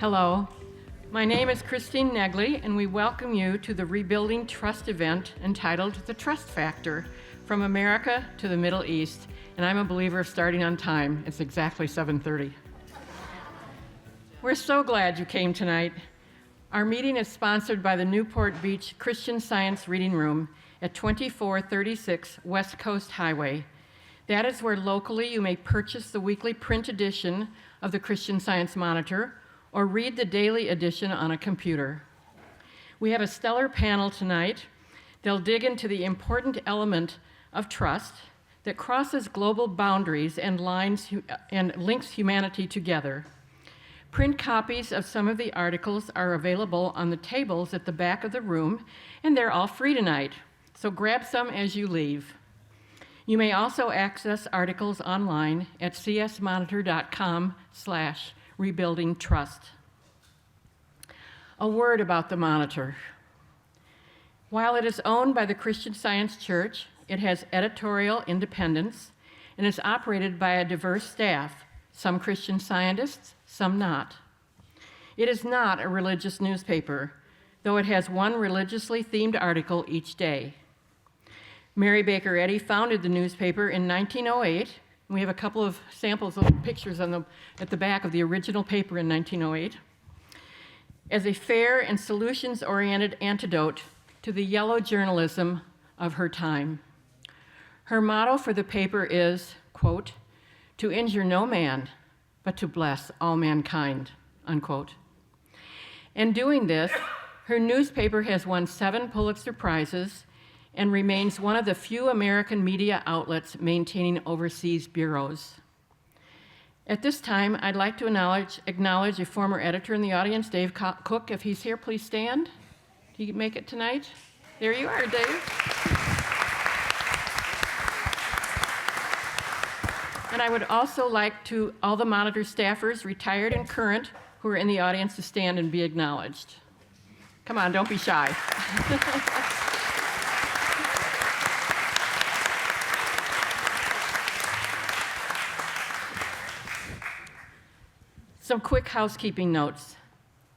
Hello, my name is Christine Negley, and we welcome you to the Rebuilding Trust event entitled The Trust Factor, From America to the Middle East, and I'm a believer of starting on time. It's exactly 7:30. We're so glad you came tonight. Our meeting is sponsored by the Newport Beach Christian Science Reading Room at 2436 West Coast Highway. That is where locally you may purchase the weekly print edition of the Christian Science Monitor or read the daily edition on a computer. We have a stellar panel tonight. They'll dig into the important element of trust that crosses global boundaries and links humanity together. Print copies of some of the articles are available on the tables at the back of the room, and they're all free tonight, so grab some as you leave. You may also access articles online at csmonitor.com/rebuildingtrust. A word about the Monitor. While it is owned by the Christian Science Church, it has editorial independence and is operated by a diverse staff, some Christian Scientists, some not. It is not a religious newspaper, though it has one religiously themed article each day. Mary Baker Eddy founded the newspaper in 1908. We have a couple of samples of pictures at the back of the original paper in 1908. As a fair and solutions-oriented antidote to the yellow journalism of her time. Her motto for the paper is, quote, "To injure no man, but to bless all mankind," unquote. In doing this, her newspaper has won 7 Pulitzer Prizes and remains one of the few American media outlets maintaining overseas bureaus. At this time, I'd like to acknowledge a former editor in the audience, Dave Cook. If he's here, please stand. Do you make it tonight? There you are, Dave. And I would also like to all the Monitor staffers, retired and current, who are in the audience to stand and be acknowledged. Come on, don't be shy. Some quick housekeeping notes.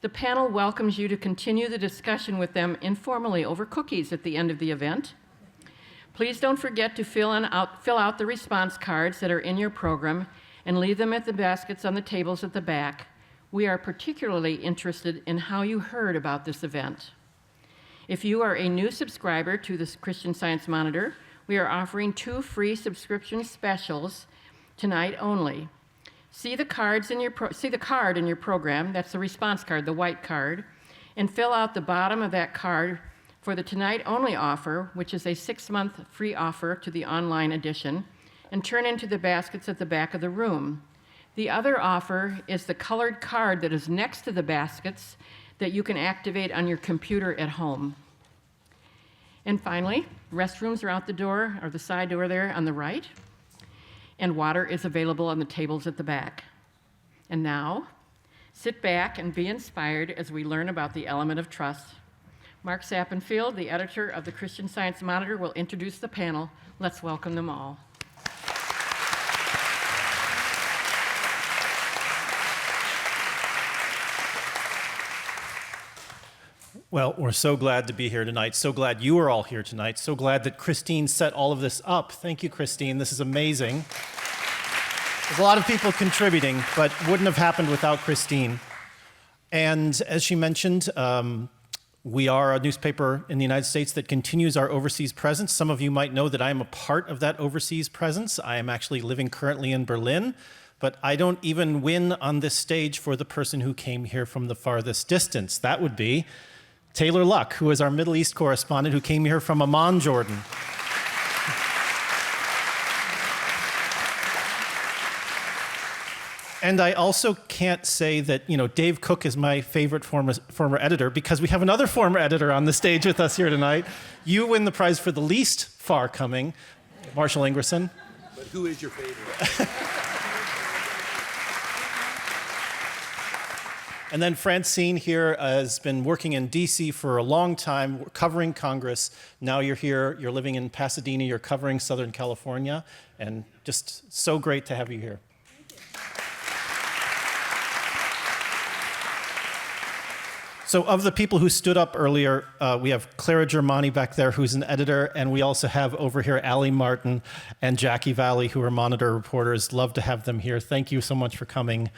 The panel welcomes you to continue the discussion with them informally over cookies at the end of the event. Please don't forget to fill out the response cards that are in your program and leave them at the baskets on the tables at the back. We are particularly interested in how you heard about this event. If you are a new subscriber to the Christian Science Monitor, we are offering 2 free subscription specials tonight only. See the card in your program, that's the response card, the white card, and fill out the bottom of that card for the tonight only offer, which is a 6-month free offer to the online edition, and turn into the baskets at the back of the room. The other offer is the colored card that is next to the baskets that you can activate on your computer at home. And finally, restrooms are out the door, or the side door there on the right, and water is available on the tables at the back. And now, sit back and be inspired as we learn about the element of trust. Mark Sappenfield, the editor of the Christian Science Monitor, will introduce the panel. Let's welcome them all. Well, we're so glad to be here tonight. So glad you are all here tonight. So glad that Christine set all of this up. Thank you, Christine. This is amazing. There's a lot of people contributing, but wouldn't have happened without Christine. And as she mentioned, we are a newspaper in the United States that continues our overseas presence. Some of you might know that I am a part of that overseas presence. I am actually living currently in Berlin, but I don't even win on this stage for the person who came here from the farthest distance. That would be Taylor Luck, who is our Middle East correspondent, who came here from Amman, Jordan. And I also can't say that, Dave Cook is my favorite former editor, because we have another former editor on the stage with us here tonight. You win the prize for the least far coming, Marshall Ingwerson. But who is your favorite? And then Francine here has been working in DC for a long time, covering Congress. Now you're here, you're living in Pasadena, you're covering Southern California, and just so great to have you here. So of the people who stood up earlier, we have Clara Germani back there, who's an editor, and we also have over here Ali Martin and Jackie Valley, who are Monitor reporters. Love to have them here. Thank you so much for coming.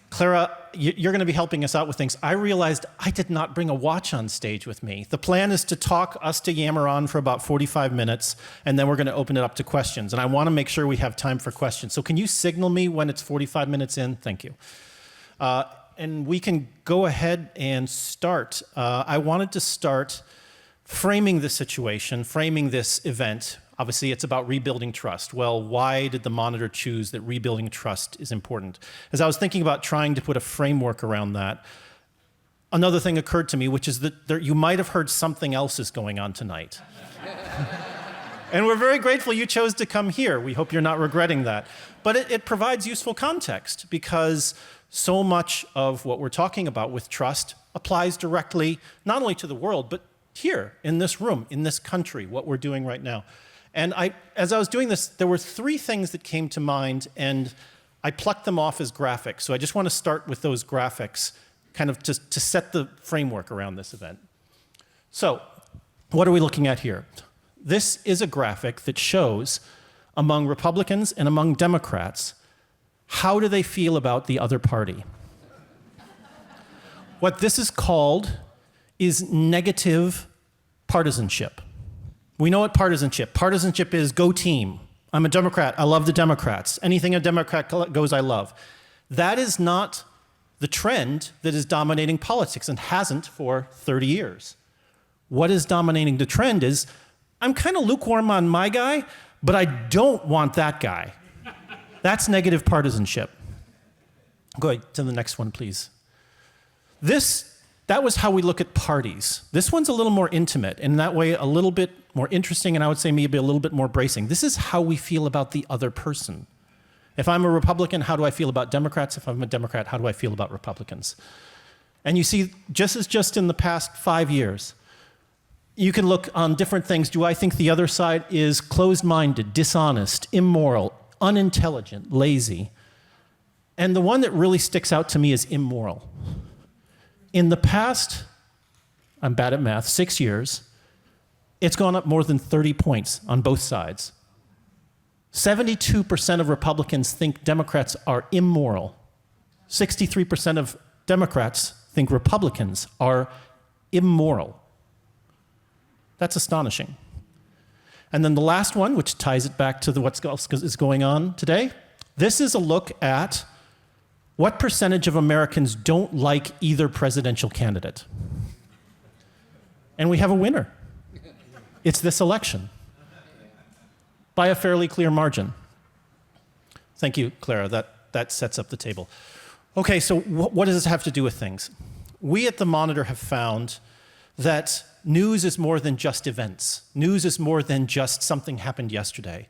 Clara, you're going to be helping us out with things. I realized I did not bring a watch on stage with me. The plan is to talk, us to yammer on for about 45 minutes, and then we're going to open it up to questions. And I want to make sure we have time for questions. So can you signal me when it's 45 minutes in? Thank you. And we can go ahead and start. I wanted to start framing the situation, framing this event. Obviously, it's about rebuilding trust. Well, why did the Monitor choose that rebuilding trust is important? As I was thinking about trying to put a framework around that, another thing occurred to me, which is that you might have heard something else is going on tonight. And we're very grateful you chose to come here. We hope you're not regretting that. But it provides useful context, because so much of what we're talking about with trust applies directly not only to the world, but here, in this room, in this country, what we're doing right now. And as I was doing this, there were three things that came to mind, and I plucked them off as graphics. So I just want to start with those graphics, kind of to set the framework around this event. So what are we looking at here? This is a graphic that shows, among Republicans and among Democrats, how do they feel about the other party? What this is called is negative partisanship. We know what partisanship is. Go team. I'm a Democrat. I love the Democrats. Anything a Democrat goes, I love. That is not the trend that is dominating politics, and hasn't for 30 years. What is dominating the trend is, I'm kind of lukewarm on my guy, but I don't want that guy. That's negative partisanship. Go ahead to the next one, please. That was how we look at parties. This one's a little more intimate, and that way a little bit more interesting, and I would say maybe a little bit more bracing. This is how we feel about the other person. If I'm a Republican, how do I feel about Democrats? If I'm a Democrat, how do I feel about Republicans? And you see, just in the past 5 years, you can look on different things. Do I think the other side is closed-minded, dishonest, immoral, unintelligent, lazy? And the one that really sticks out to me is immoral. In the past, I'm bad at math, 6 years, it's gone up more than 30 points on both sides. 72% of Republicans think Democrats are immoral. 63% of Democrats think Republicans are immoral. That's astonishing. And then the last one, which ties it back to what else is going on today, this is a look at what percentage of Americans don't like either presidential candidate. And we have a winner. It's this election, by a fairly clear margin. Thank you, Clara. That sets up the table. Okay, so what does this have to do with things? We at the Monitor have found that news is more than just events. News is more than just something happened yesterday.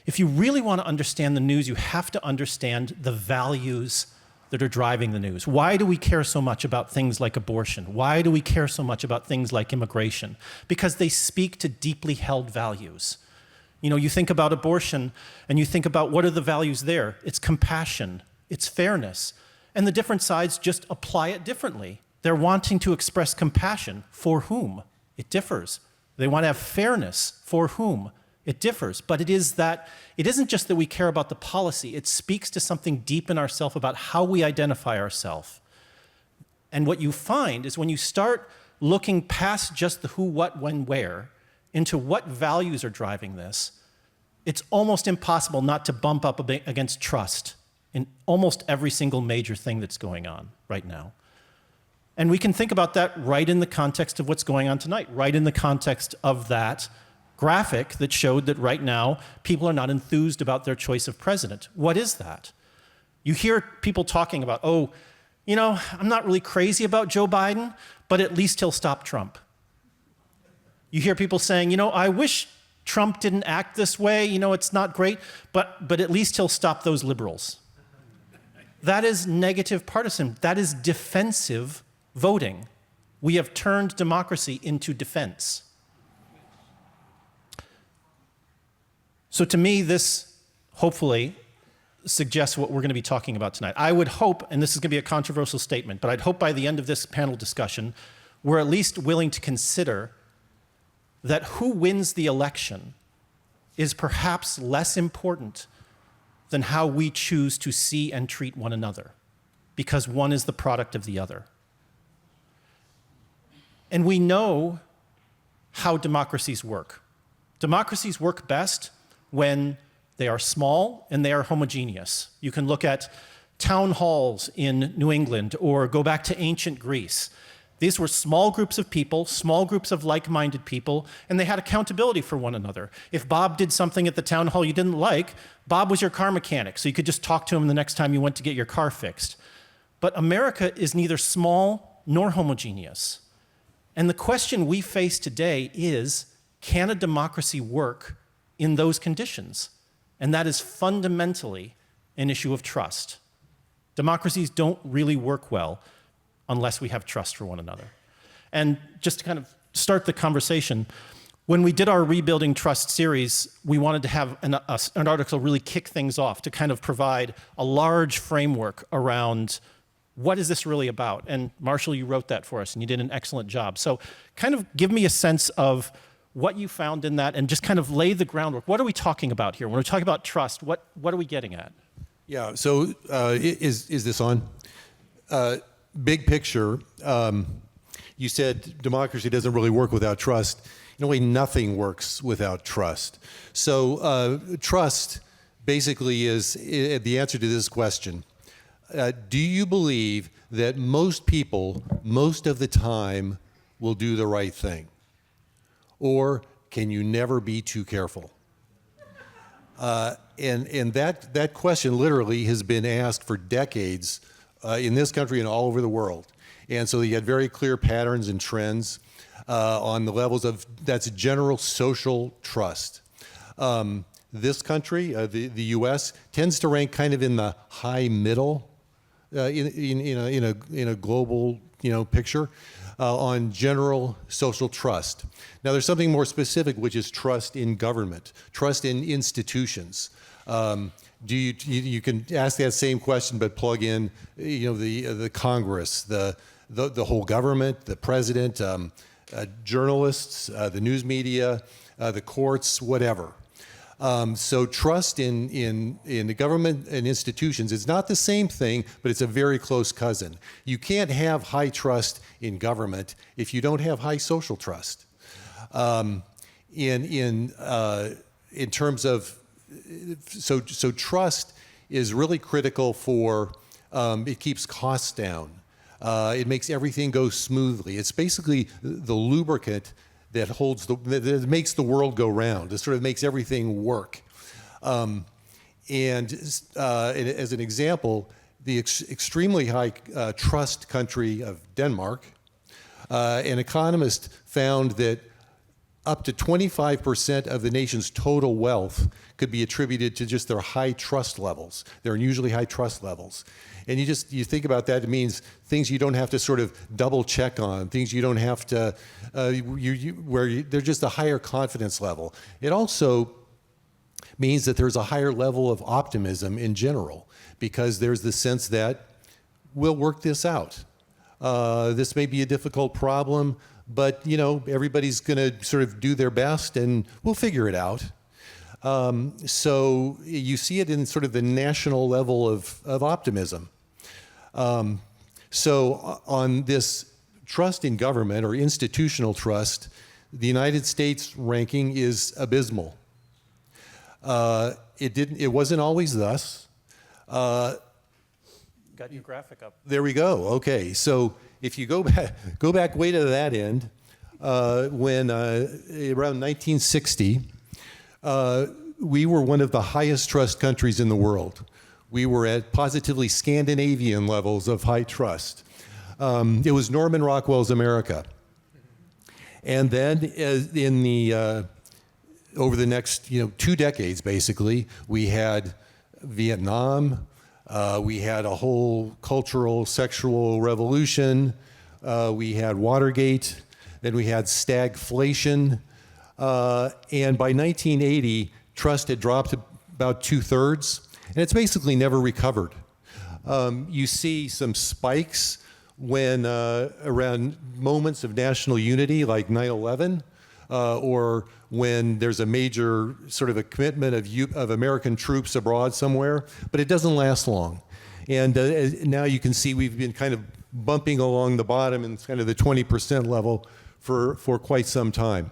If you really want to understand the news, you have to understand the values that are driving the news. Why do we care so much about things like abortion? Why do we care so much about things like immigration? Because they speak to deeply held values. You know, you think about abortion and you think about what are the values there. It's compassion, it's fairness, and the different sides just apply it differently. They're wanting to express compassion. For whom? It differs. They want to have fairness. For whom? It differs. But it isn't just that we care about the policy. It speaks to something deep in ourselves about how we identify ourselves. And what you find is when you start looking past just the who, what, when, where, into what values are driving this, it's almost impossible not to bump up against trust in almost every single major thing that's going on right now. And we can think about that right in the context of what's going on tonight, right in the context of that graphic that showed that right now people are not enthused about their choice of president. What is that? You hear people talking about, oh, you know, I'm not really crazy about Joe Biden, but at least he'll stop Trump. You hear people saying, you know, I wish Trump didn't act this way, you know, it's not great, but at least he'll stop those liberals. That is negative partisan. That is defensive voting. We have turned democracy into defense. So to me, this hopefully suggests what we're going to be talking about tonight. I would hope, and this is going to be a controversial statement, but I'd hope by the end of this panel discussion, we're at least willing to consider that who wins the election is perhaps less important than how we choose to see and treat one another, because one is the product of the other. And we know how democracies work. Democracies work best when they are small and they are homogeneous. You can look at town halls in New England or go back to ancient Greece. These were small groups of people, small groups of like-minded people, and they had accountability for one another. If Bob did something at the town hall you didn't like, Bob was your car mechanic, so you could just talk to him the next time you went to get your car fixed. But America is neither small nor homogeneous. And the question we face today is, can a democracy work in those conditions? And that is fundamentally an issue of trust. Democracies don't really work well unless we have trust for one another. And just to kind of start the conversation, when we did our Rebuilding Trust series, we wanted to have an article really kick things off to kind of provide a large framework around what is this really about? And Marshall, you wrote that for us, and you did an excellent job. So kind of give me a sense of what you found in that and just kind of lay the groundwork. What are we talking about here? When we're talking about trust, what are we getting at? Yeah, so is this on? Big picture, you said democracy doesn't really work without trust. In a way, nothing works without trust. So trust basically is the answer to this question. Do you believe that most people, most of the time, will do the right thing? Or can you never be too careful? And that question literally has been asked for decades in this country and all over the world. And so you had very clear patterns and trends on the levels of, that's general social trust. This country, the US, tends to rank kind of in the high middle in a global picture on general social trust. Now there's something more specific, which is trust in government, trust in institutions. You can ask that same question, but plug in the Congress, the whole government, the president, journalists, the news media, the courts, whatever. So trust in the government and institutions is not the same thing, but it's a very close cousin. You can't have high trust in government if you don't have high social trust. In terms of, so trust is really critical for, it keeps costs down. It makes everything go smoothly. It's basically the lubricant that that makes the world go round. It sort of makes everything work. And as an example, the extremely high trust country of Denmark, an economist found that up to 25% of the nation's total wealth could be attributed to just their high trust levels, their unusually high trust levels. And you think about that, it means things you don't have to sort of double check on, things you don't have to, they're just a higher confidence level. It also means that there's a higher level of optimism in general, because there's the sense that we'll work this out. This may be a difficult problem, but everybody's gonna sort of do their best and we'll figure it out. So you see it in sort of the national level of optimism. So on this trust in government or institutional trust, the United States ranking is abysmal. It wasn't always thus. Got your graphic up. There we go. Okay, so if you go back way to that end, when around 1960, we were one of the highest trust countries in the world. We were at positively Scandinavian levels of high trust. It was Norman Rockwell's America. And then over the next 2 decades, basically, we had Vietnam, we had a whole cultural, sexual revolution, we had Watergate, then we had stagflation, and by 1980, trust had dropped to about 2/3, and it's basically never recovered. You see some spikes when around moments of national unity like 9/11, or when there's a major sort of a commitment of American troops abroad somewhere, but it doesn't last long. And now you can see we've been kind of bumping along the bottom in kind of the 20% level for quite some time.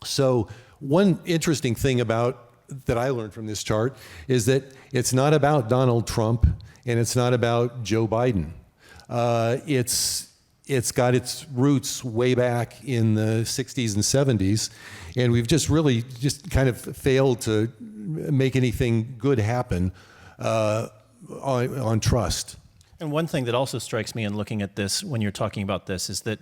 So one interesting thing that I learned from this chart is that it's not about Donald Trump and it's not about Joe Biden. It's got its roots way back in the 60s and 70s, and we've just really just kind of failed to make anything good happen on trust. And one thing that also strikes me in looking at this when you're talking about this is that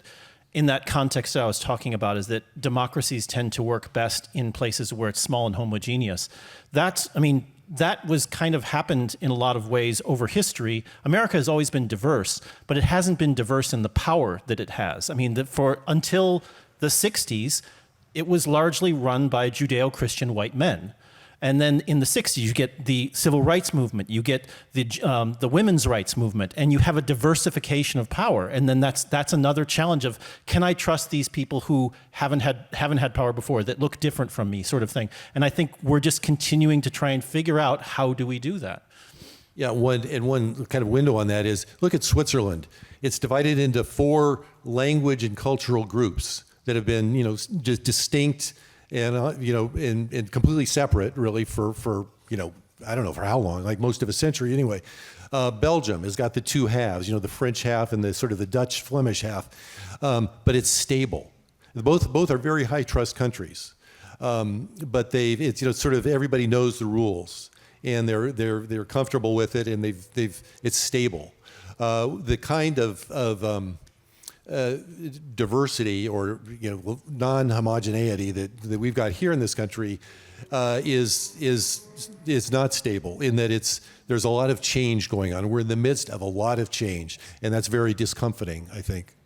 in that context that I was talking about is that democracies tend to work best in places where it's small and homogeneous. That was kind of happened in a lot of ways over history. America has always been diverse, but it hasn't been diverse in the power that it has. I mean, until the 60s, it was largely run by Judeo-Christian white men. And then in the 60s, you get the civil rights movement, you get the women's rights movement, and you have a diversification of power. And then that's another challenge of, can I trust these people who haven't had power before, that look different from me, sort of thing. And I think we're just continuing to try and figure out, how do we do that? Yeah, one kind of window on that is, look at Switzerland. It's divided into 4 language and cultural groups that have been, just distinct and and completely separate, really, for I don't know for how long, like most of a century anyway. Belgium has got the 2 halves, the French half and the sort of the Dutch Flemish half, but it's stable. Both are very high trust countries, but it's sort of everybody knows the rules and they're comfortable with it, and it's stable. The kind of diversity or non-homogeneity that we've got here in this country is not stable, in that there's a lot of change going on. We're in the midst of a lot of change, and that's very discomforting, I think.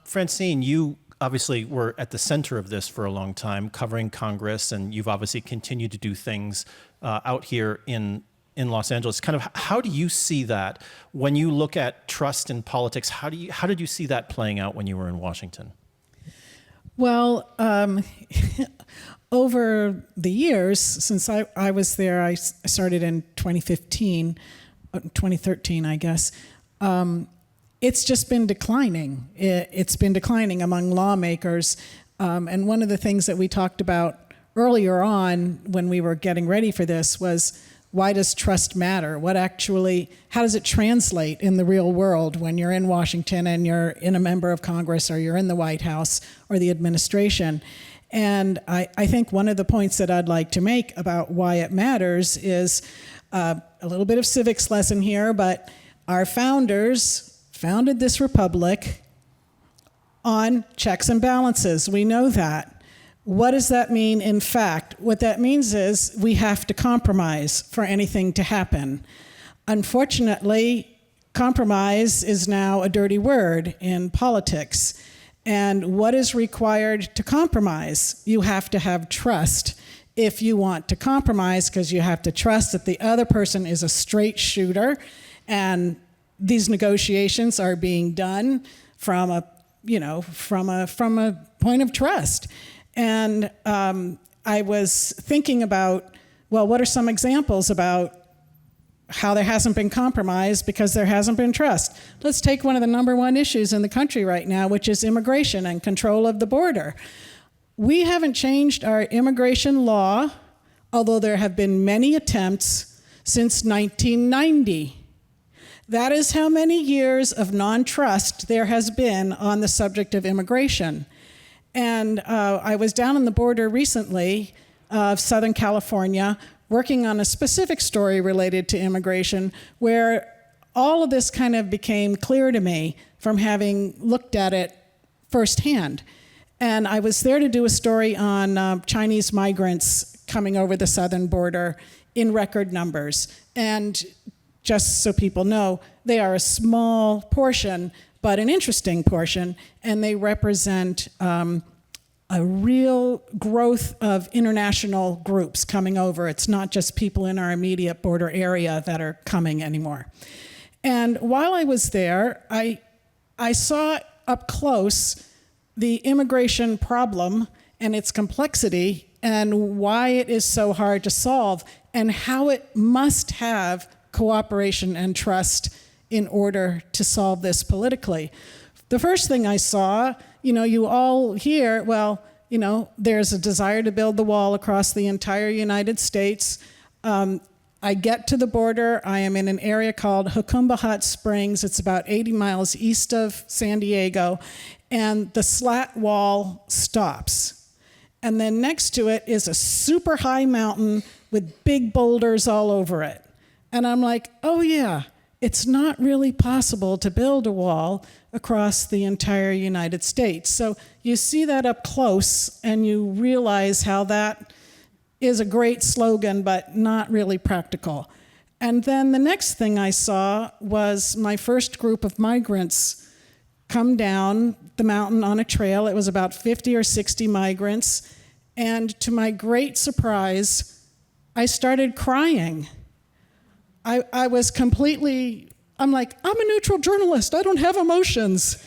Francine, you obviously were at the center of this for a long time, covering Congress, and you've obviously continued to do things out here in Los Angeles. Kind of, how do you see that when you look at trust in politics? How did you see that playing out when you were in Washington? Well, over the years since I was there, I started in 2013, I guess. It's just been declining. It's been declining among lawmakers. And one of the things that we talked about earlier on when we were getting ready for this was, why does trust matter? How does it translate in the real world when you're in Washington and you're in a member of Congress, or you're in the White House or the administration? And I think one of the points that I'd like to make about why it matters is a little bit of civics lesson here, but our founders founded this republic on checks and balances. We know that. What does that mean in fact? What that means is we have to compromise for anything to happen. Unfortunately, compromise is now a dirty word in politics. And what is required to compromise? You have to have trust if you want to compromise, because you have to trust that the other person is a straight shooter, and these negotiations are being done from a point of trust. And I was thinking about, well, what are some examples about how there hasn't been compromise because there hasn't been trust? Let's take one of the number 1 issues in the country right now, which is immigration and control of the border. We haven't changed our immigration law, although there have been many attempts since 1990. That is how many years of non-trust there has been on the subject of immigration. And I was down on the border recently of Southern California, working on a specific story related to immigration, where all of this kind of became clear to me from having looked at it firsthand. And I was there to do a story on Chinese migrants coming over the southern border in record numbers. And just so people know, they are a small portion, but an interesting portion, and they represent a real growth of international groups coming over. It's not just people in our immediate border area that are coming anymore. And while I was there, I saw up close the immigration problem and its complexity and why it is so hard to solve and how it must have cooperation and trust in order to solve this politically. The first thing I saw, you all hear, well, there's a desire to build the wall across the entire United States. I get to the border. I am in an area called Jacumba Hot Springs. It's about 80 miles east of San Diego. And the slat wall stops. And then next to it is a super high mountain with big boulders all over it. And I'm like, oh yeah, it's not really possible to build a wall across the entire United States. So you see that up close and you realize how that is a great slogan, but not really practical. And then the next thing I saw was my first group of migrants come down the mountain on a trail. It was about 50 or 60 migrants. And to my great surprise, I started crying. I was completely, I'm like, I'm a neutral journalist. I don't have emotions.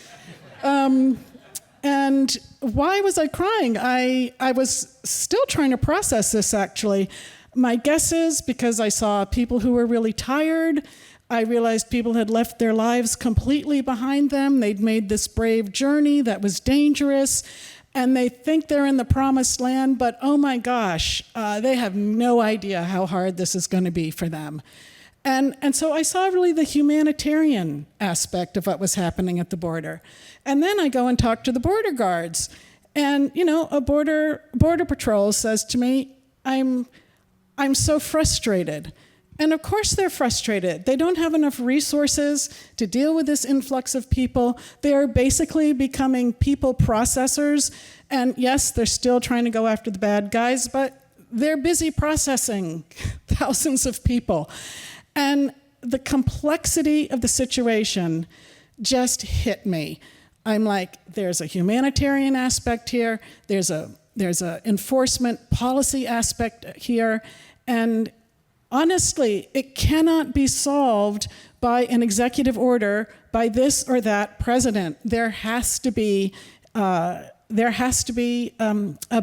And why was I crying? I was still trying to process this, actually. My guess is because I saw people who were really tired. I realized people had left their lives completely behind them. They'd made this brave journey that was dangerous, and they think they're in the promised land, but oh my gosh, they have no idea how hard this is going to be for them. And so I saw really the humanitarian aspect of what was happening at the border. And then I go and talk to the border guards. And, a border patrol says to me, I'm so frustrated. And of course they're frustrated. They don't have enough resources to deal with this influx of people. They are basically becoming people processors. And yes, they're still trying to go after the bad guys, but they're busy processing thousands of people. And the complexity of the situation just hit me. I'm like, there's a humanitarian aspect here, there's a enforcement policy aspect here, and honestly, it cannot be solved by an executive order by this or that president. There has to be a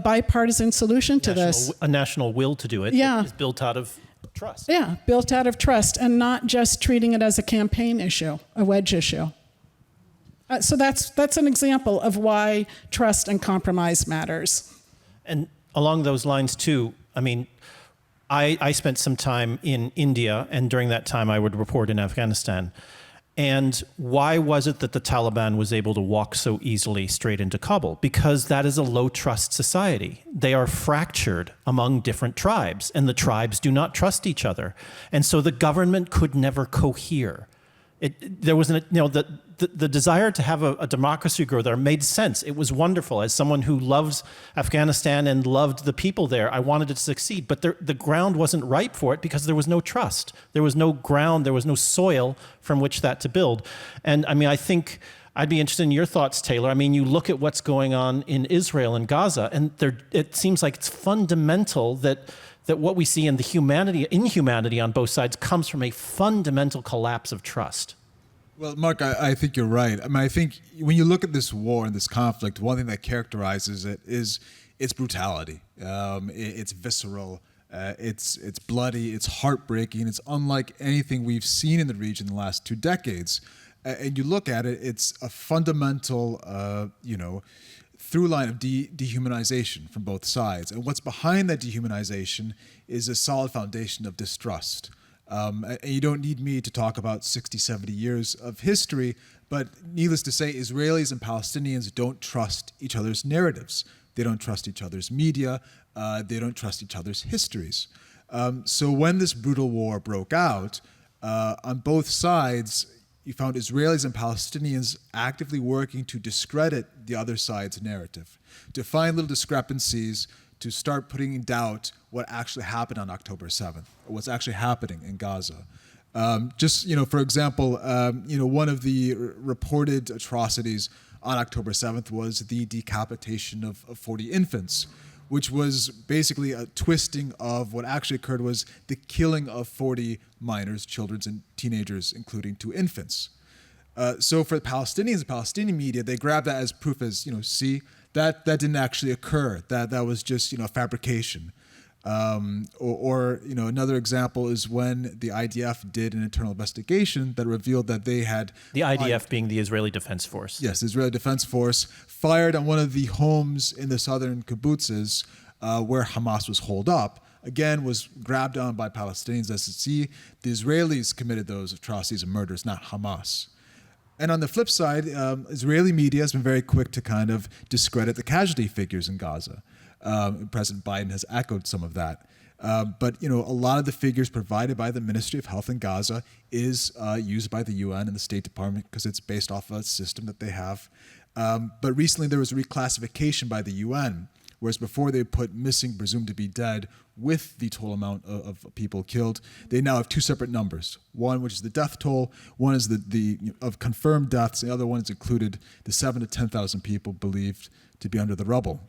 bipartisan solution to this. A national will to do it. Yeah. It is built out of trust. Yeah, built out of trust, and not just treating it as a campaign issue, a wedge issue. So that's an example of why trust and compromise matters. And along those lines too, I spent some time in India, and during that time I would report in Afghanistan. And why was it that the Taliban was able to walk so easily straight into Kabul? Because that is a low-trust society. They are fractured among different tribes, and the tribes do not trust each other. And so the government could never cohere. There was the desire to have a democracy grow there made sense. It was wonderful. As someone who loves Afghanistan and loved the people there, I wanted it to succeed. But the ground wasn't ripe for it because there was no trust. There was no ground. There was no soil from which that to build. And I think I'd be interested in your thoughts, Taylor. You look at what's going on in Israel and Gaza, and it seems like it's fundamental that what we see in the inhumanity on both sides comes from a fundamental collapse of trust. Well, Mark, I think you're right. I think when you look at this war and this conflict, one thing that characterizes it is its brutality. It's visceral. It's bloody. It's heartbreaking. It's unlike anything we've seen in the region in the last 2 decades. And you look at it, it's a fundamental, through line of dehumanization from both sides. And what's behind that dehumanization is a solid foundation of distrust. And you don't need me to talk about 60, 70 years of history, but needless to say, Israelis and Palestinians don't trust each other's narratives. They don't trust each other's media. They don't trust each other's histories. So when this brutal war broke out, on both sides, you found Israelis and Palestinians actively working to discredit the other side's narrative, to find little discrepancies, to start putting in doubt what actually happened on October 7th, or what's actually happening in Gaza. For example, one of the reported atrocities on October 7th was the decapitation of 40 infants, which was basically a twisting of what actually occurred was the killing of 40 minors, children and teenagers, including 2 infants. So for the Palestinians, the Palestinian media, they grabbed that as proof as, see, that didn't actually occur. That was just, fabrication. Another example is when the IDF did an internal investigation that revealed that they had... The IDF being the Israeli Defense Force. Yes, the Israeli Defense Force fired on one of the homes in the southern kibbutzes where Hamas was holed up. Again, was grabbed on by Palestinians as to see the Israelis committed those atrocities and murders, not Hamas. And on the flip side, Israeli media has been very quick to kind of discredit the casualty figures in Gaza. President Biden has echoed some of that. But a lot of the figures provided by the Ministry of Health in Gaza is used by the UN and the State Department because it's based off a system that they have. But recently there was a reclassification by the UN, whereas before they put missing, presumed to be dead, with the total amount of people killed. They now have 2 separate numbers. One, which is the death toll. One is the of confirmed deaths. The other one is included the 7,000 to 10,000 people believed to be under the rubble,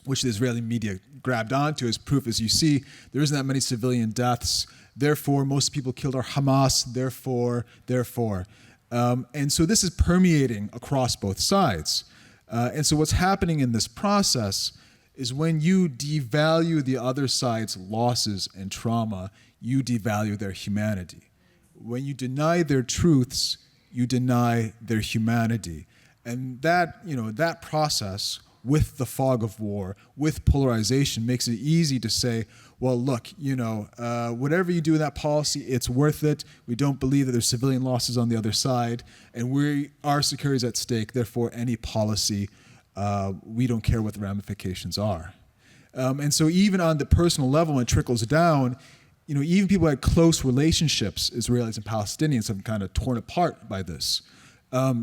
which the Israeli media grabbed onto as proof. As you see, there isn't that many civilian deaths. Therefore, most people killed are Hamas. Therefore. And so this is permeating across both sides. And so what's happening in this process is when you devalue the other side's losses and trauma, you devalue their humanity. When you deny their truths, you deny their humanity. And that process, with the fog of war, with polarization, makes it easy to say, well, look, whatever you do in that policy, it's worth it. We don't believe that there's civilian losses on the other side, and our security is at stake. Therefore, any policy, we don't care what the ramifications are. And so even on the personal level, when it trickles down, even people who had close relationships, Israelis and Palestinians, have kind of torn apart by this.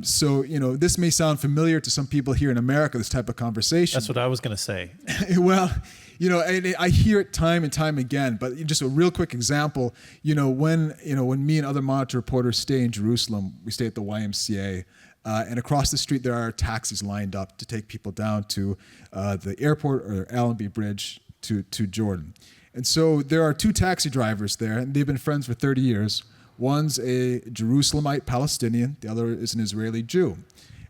So this may sound familiar to some people here in America, this type of conversation. That's what I was going to say. Well, and I hear it time and time again, but just a real quick example, when me and other Monitor reporters stay in Jerusalem, we stay at the YMCA, and across the street there are taxis lined up to take people down to the airport or Allenby Bridge to Jordan. And so there are 2 taxi drivers there, and they've been friends for 30 years. One's a Jerusalemite Palestinian, the other is an Israeli Jew.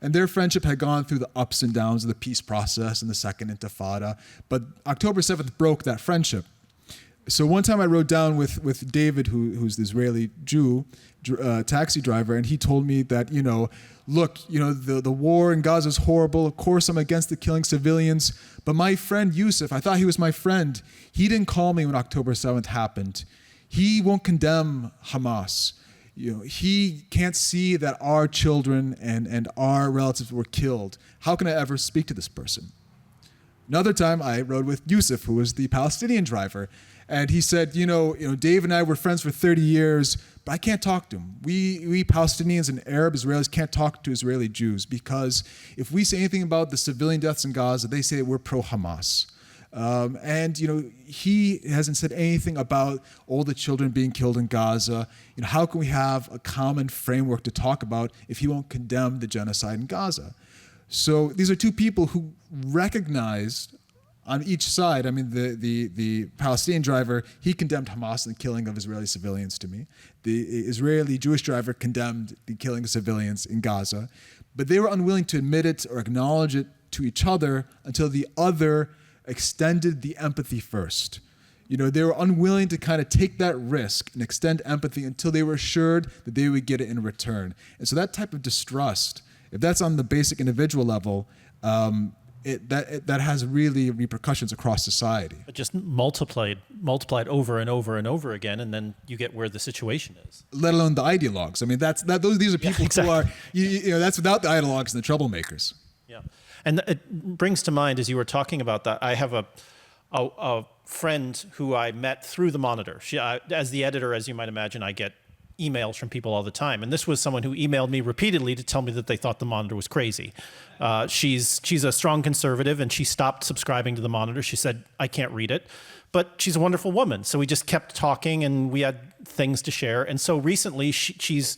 And their friendship had gone through the ups and downs of the peace process and the Second Intifada, but October 7th broke that friendship. So one time I rode down with David, who's the Israeli Jew, taxi driver, and he told me that, look, the war in Gaza is horrible. Of course, I'm against the killing civilians, but my friend Yusuf, I thought he was my friend. He didn't call me when October 7th happened. He won't condemn Hamas. He can't see that our children and our relatives were killed. How can I ever speak to this person? Another time I rode with Yusuf, who was the Palestinian driver, and he said, Dave and I were friends for 30 years, but I can't talk to him. We Palestinians and Arab Israelis can't talk to Israeli Jews because if we say anything about the civilian deaths in Gaza, they say we're pro-Hamas. He hasn't said anything about all the children being killed in Gaza. How can we have a common framework to talk about if he won't condemn the genocide in Gaza? So these are 2 people who recognized on each side. I mean, the Palestinian driver, he condemned Hamas and the killing of Israeli civilians to me. The Israeli Jewish driver condemned the killing of civilians in Gaza, but they were unwilling to admit it or acknowledge it to each other until the other extended the empathy first. They were unwilling to kind of take that risk and extend empathy until they were assured that they would get it in return. And so that type of distrust, if that's on the basic individual level, that has really repercussions across society. But just multiplied over and over and over again, and then you get where the situation is. Let alone the ideologues. I mean, these are people who are, that's without the ideologues and the troublemakers. Yeah. And it brings to mind, as you were talking about that, I have a friend who I met through the Monitor. As the editor, as you might imagine, I get emails from people all the time. And this was someone who emailed me repeatedly to tell me that they thought the Monitor was crazy. She's a strong conservative, and she stopped subscribing to the Monitor. She said, I can't read it. But she's a wonderful woman. So we just kept talking, and we had things to share. And so recently, she's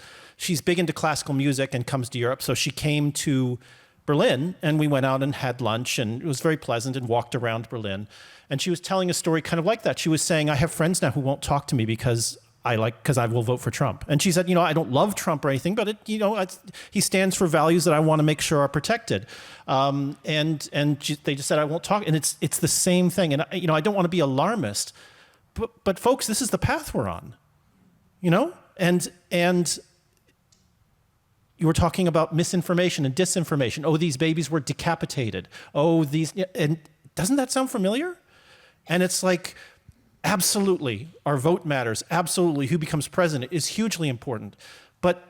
big into classical music and comes to Europe. So she came to Berlin, and we went out and had lunch, and it was very pleasant, and walked around Berlin. And she was telling a story kind of like that. She was saying, I have friends now who won't talk to me because I will vote for Trump. And she said, I don't love Trump or anything, but he stands for values that I want to make sure are protected. They just said, I won't talk. And it's the same thing. And I don't want to be alarmist, but folks, this is the path we're on. And you were talking about misinformation and disinformation. Oh, these babies were decapitated. And doesn't that sound familiar? And it's like, absolutely, our vote matters. Absolutely, who becomes president is hugely important. But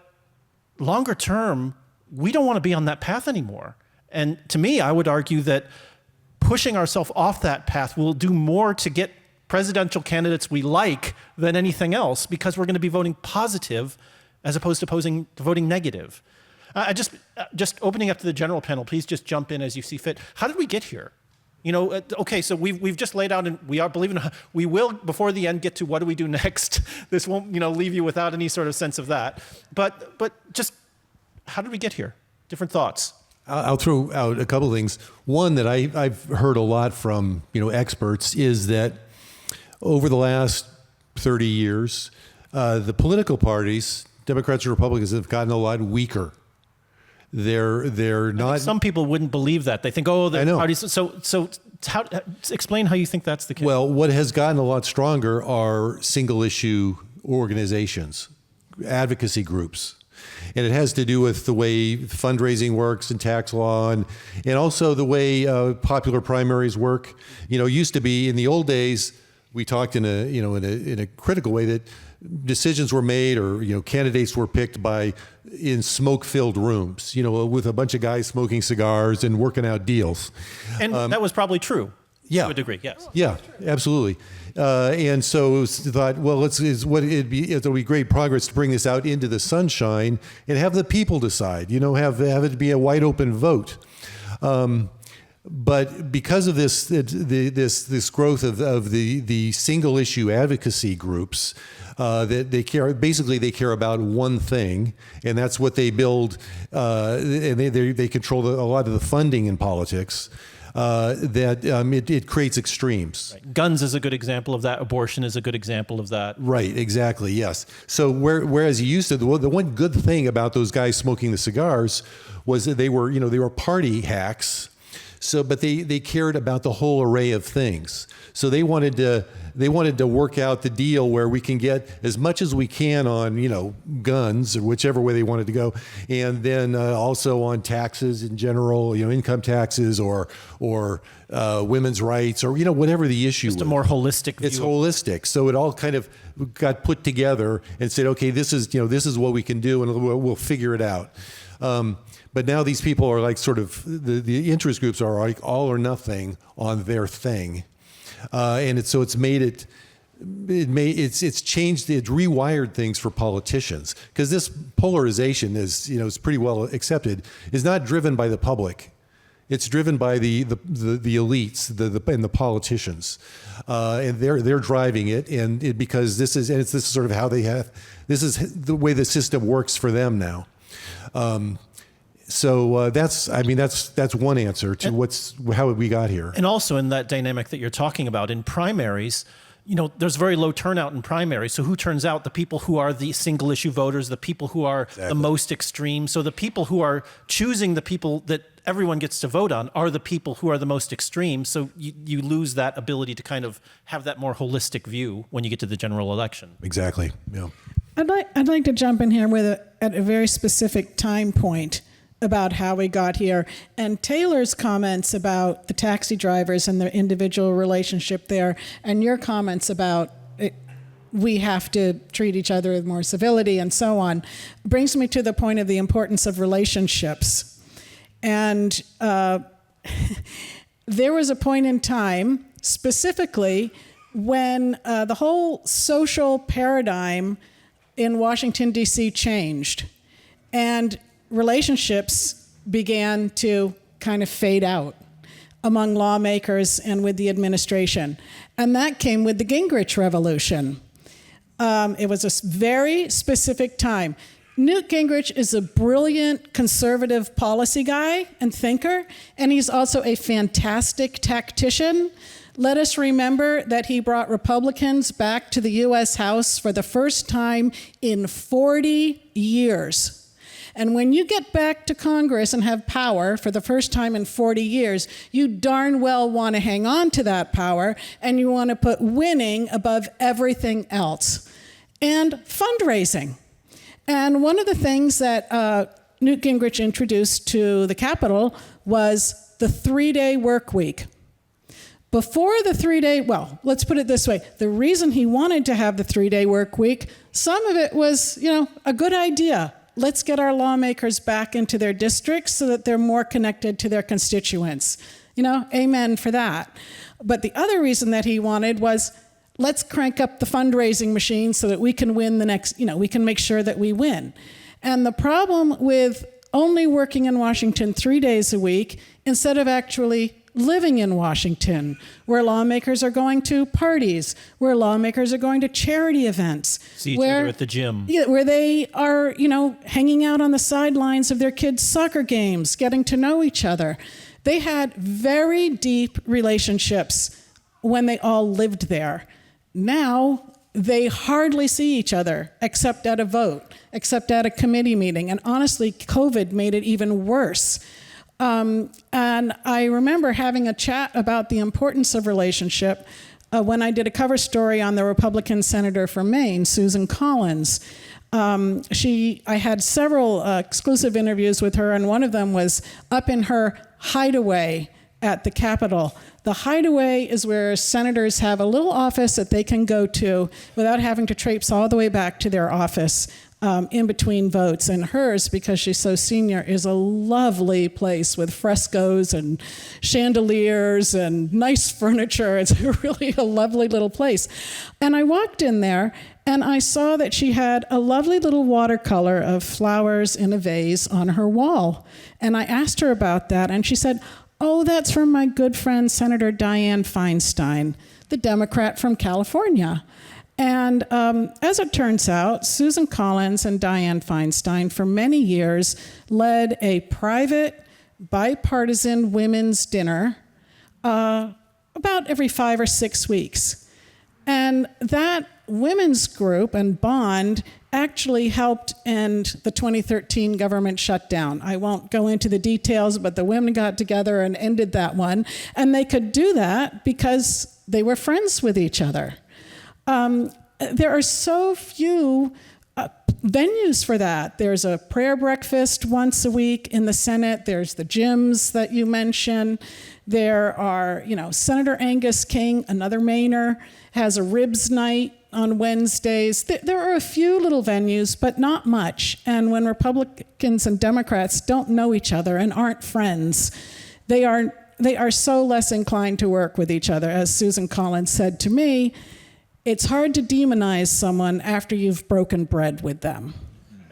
longer term, we don't want to be on that path anymore. And to me, I would argue that pushing ourselves off that path will do more to get presidential candidates we like than anything else, because we're going to be voting positive as opposed to voting negative. Just opening up to the general panel, please just jump in as you see fit. How did we get here? Okay, so we've just laid out, and we will before the end get to what do we do next. This won't leave you without any sort of sense of that. But just how did we get here? Different thoughts. I'll throw out a couple of things. One that I've heard a lot from experts is that over the last 30 years, the political parties, Democrats and Republicans, have gotten a lot weaker. They're not. Some people wouldn't believe that. They think, the parties. So explain how you think that's the case. Well, what has gotten a lot stronger are single issue organizations, advocacy groups. And it has to do with the way fundraising works and tax law, and also the way popular primaries work. Used to be in the old days, we talked in a critical way that decisions were made, or candidates were picked in smoke-filled rooms, with a bunch of guys smoking cigars and working out deals. And that was probably true. Yeah. To a degree, yes. Yeah, absolutely. And so it was thought, well, it'll be great progress to bring this out into the sunshine and have the people decide. Have it be a wide open vote. But because of this growth of the single issue advocacy groups, that they care about one thing, and that's what they build, and they control a lot of the funding in politics. It creates extremes. Right. Guns is a good example of that. Abortion is a good example of that. Right, exactly, yes. So whereas you used to, the one good thing about those guys smoking the cigars was that they were party hacks. So, but they cared about the whole array of things. So they wanted to work out the deal where we can get as much as we can on guns, or whichever way they wanted to go, and then also on taxes in general, income taxes or women's rights, or whatever the issue. Just a more holistic view. It's holistic. So it all kind of got put together and said, okay, this is what we can do, and we'll figure it out. But now these people are like sort of the interest groups are like all or nothing on their thing, and it's changed, it's rewired things for politicians, because this polarization is pretty well accepted, is not driven by the public. It's driven by the elites, and the politicians, and they're driving it, because this is sort of how this is the way the system works for them now. So that's one answer to how we got here. And also in that dynamic that you're talking about in primaries, there's very low turnout in primaries. So who turns out? The people who are the single issue voters, the people who are the most extreme. So the people who are choosing the people that everyone gets to vote on are the people who are the most extreme. So you lose that ability to kind of have that more holistic view when you get to the general election. Exactly. Yeah. I'd like to jump in here at a very specific time point about how we got here, and Taylor's comments about the taxi drivers and their individual relationship there, and your comments about we have to treat each other with more civility and so on, brings me to the point of the importance of relationships. And there was a point in time, specifically, when the whole social paradigm in Washington, D.C. changed, and relationships began to kind of fade out among lawmakers and with the administration. And that came with the Gingrich Revolution. It was a very specific time. Newt Gingrich is a brilliant conservative policy guy and thinker, and he's also a fantastic tactician. Let us remember that he brought Republicans back to the U.S. House for the first time in 40 years. And when you get back to Congress and have power for the first time in 40 years, you darn well want to hang on to that power, and you want to put winning above everything else. And fundraising. And one of the things that Newt Gingrich introduced to the Capitol was the 3-day work week. Before the 3-day, well, let's put it this way. The reason he wanted to have the 3-day work week, some of it was, a good idea. Let's get our lawmakers back into their districts so that they're more connected to their constituents. Amen for that. But the other reason that he wanted was, let's crank up the fundraising machine so that we can win the next, we can make sure that we win. And the problem with only working in Washington 3 days a week, instead of actually living in Washington, where lawmakers are going to parties, where lawmakers are going to charity events. See each other at the gym. Yeah, where they are, hanging out on the sidelines of their kids' soccer games, getting to know each other. They had very deep relationships when they all lived there. Now, they hardly see each other, except at a vote, except at a committee meeting. And honestly, COVID made it even worse. And I remember having a chat about the importance of relationship when I did a cover story on the Republican senator from Maine, Susan Collins. I had several exclusive interviews with her, and one of them was up in her hideaway at the Capitol. The hideaway is where senators have a little office that they can go to without having to traipse all the way back to their office in between votes. And hers, because she's so senior, is a lovely place with frescoes and chandeliers and nice furniture. It's really a lovely little place. And I walked in there and I saw that she had a lovely little watercolor of flowers in a vase on her wall. And I asked her about that, and she said, "Oh, that's from my good friend, Senator Dianne Feinstein, the Democrat from California." And as it turns out, Susan Collins and Dianne Feinstein, for many years, led a private, bipartisan women's dinner about every 5 or 6 weeks. And that women's group and bond actually helped end the 2013 government shutdown. I won't go into the details, but the women got together and ended that one. And they could do that because they were friends with each other. There are so few venues for that. There's a prayer breakfast once a week in the Senate. There's the gyms that you mentioned. There are, Senator Angus King, another Mainer, has a ribs night on Wednesdays. There are a few little venues, but not much. And when Republicans and Democrats don't know each other and aren't friends, they are so less inclined to work with each other. As Susan Collins said to me, it's hard to demonize someone after you've broken bread with them.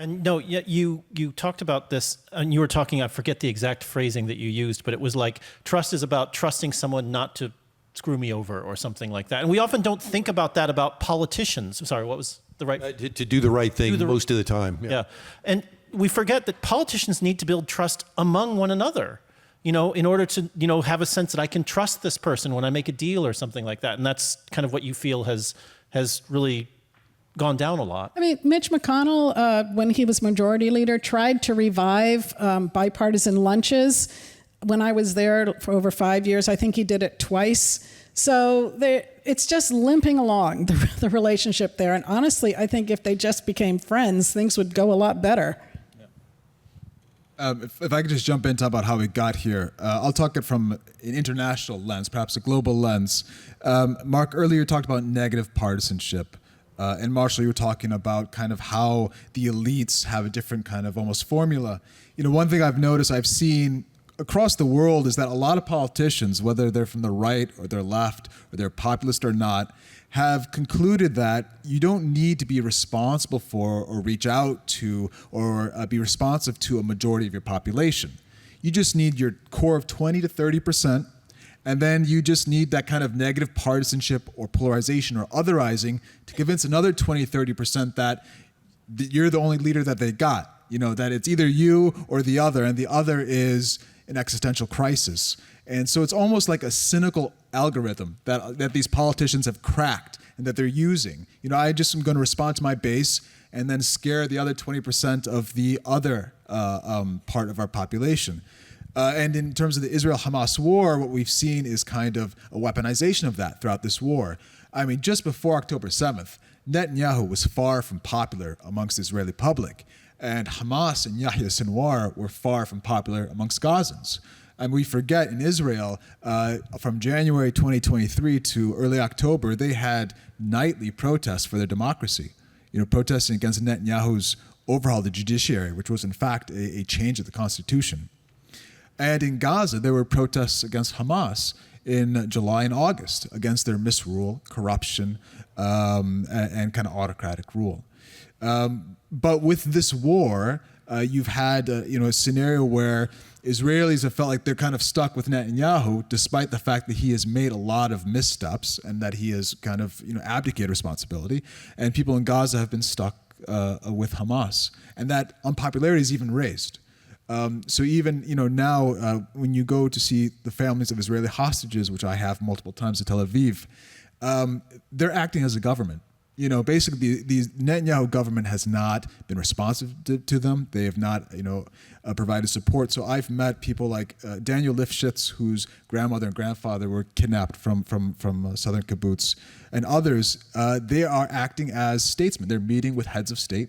And no, you talked about this, and you were talking, I forget the exact phrasing that you used, but it was like, trust is about trusting someone not to screw me over or something like that. And we often don't think about that about politicians. Sorry, what was the right? To do the right thing most of the time. Yeah. And we forget that politicians need to build trust among one another, in order to, have a sense that I can trust this person when I make a deal or something like that. And that's kind of what you feel has really gone down a lot. I mean, Mitch McConnell, when he was majority leader, tried to revive bipartisan lunches. When I was there for over 5 years, I think he did it twice. So it's just limping along, the relationship there. And honestly, I think if they just became friends, things would go a lot better. If I could just jump in and talk about how we got here, I'll talk it from an international lens, perhaps a global lens. Mark, earlier talked about negative partisanship. And Marshall, you were talking about kind of how the elites have a different kind of almost formula. One thing I've noticed, I've seen across the world is that a lot of politicians, whether they're from the right or they're left or they're populist or not, have concluded that you don't need to be responsible for or reach out to or be responsive to a majority of your population. You just need your core of 20 to 30%, and then you just need that kind of negative partisanship or polarization or otherizing to convince another 20, 30% that you're the only leader that they got. That it's either you or the other, and the other is an existential crisis. And so it's almost like a cynical algorithm that these politicians have cracked and that they're using. I just am going to respond to my base and then scare the other 20% of the other part of our population. And in terms of the Israel-Hamas war, what we've seen is kind of a weaponization of that throughout this war. I mean, just before October 7th, Netanyahu was far from popular amongst the Israeli public, and Hamas and Yahya Sinwar were far from popular amongst Gazans. And we forget in Israel, from January 2023 to early October, they had nightly protests for their democracy, protesting against Netanyahu's overhaul of the judiciary, which was in fact a change of the constitution. And in Gaza, there were protests against Hamas in July and August against their misrule, corruption, and kind of autocratic rule. But with this war, you've had a scenario where Israelis have felt like they're kind of stuck with Netanyahu, despite the fact that he has made a lot of missteps and that he has kind of abdicated responsibility. And people in Gaza have been stuck with Hamas, and that unpopularity is even raised. So even now, when you go to see the families of Israeli hostages, which I have multiple times in Tel Aviv, they're acting as a government. Basically, the Netanyahu government has not been responsive to them. They have not, provided support. So I've met people like Daniel Lifshitz, whose grandmother and grandfather were kidnapped from southern kibbutz, and others. They are acting as statesmen. They're meeting with heads of state.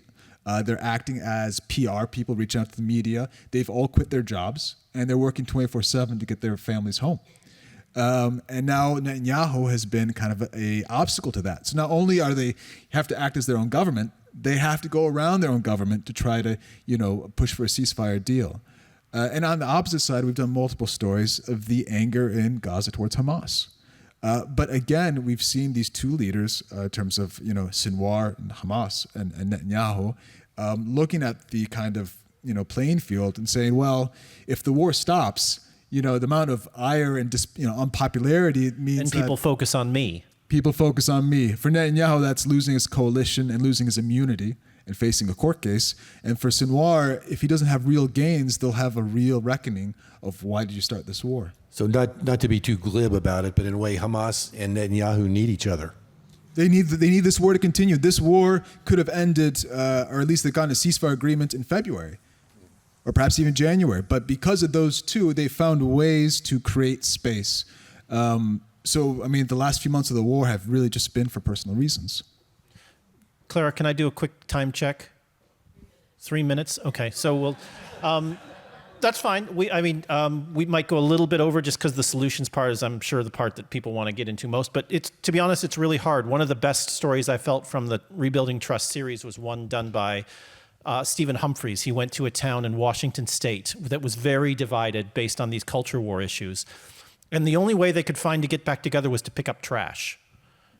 They're acting as PR people, reaching out to the media. They've all quit their jobs, and they're working 24/7 to get their families home. And now Netanyahu has been kind of a obstacle to that. So not only are they have to act as their own government, they have to go around their own government to try to, push for a ceasefire deal. And on the opposite side, we've done multiple stories of the anger in Gaza towards Hamas. But again, we've seen these two leaders, in terms of Sinwar and Hamas and Netanyahu, looking at the kind of playing field and saying, well, if the war stops, the amount of ire and unpopularity means And people focus on me. People focus on me. For Netanyahu, that's losing his coalition and losing his immunity and facing a court case. And for Sinwar, if he doesn't have real gains, they'll have a real reckoning of why did you start this war. So not to be too glib about it, but in a way, Hamas and Netanyahu need each other. They need this war to continue. This war could have ended, or at least they've gotten a ceasefire agreement in February, or perhaps even January. But because of those two, they found ways to create space. So, I mean, the last few months of the war have really just been for personal reasons. Clara, can I do a quick time check? 3 minutes? Okay, so we'll... that's fine. We might go a little bit over just because the solutions part is, I'm sure, the part that people want to get into most. But to be honest, it's really hard. One of the best stories I felt from the Rebuilding Trust series was one done by Stephen Humphreys. He went to a town in Washington State that was very divided based on these culture war issues. And the only way they could find to get back together was to pick up trash.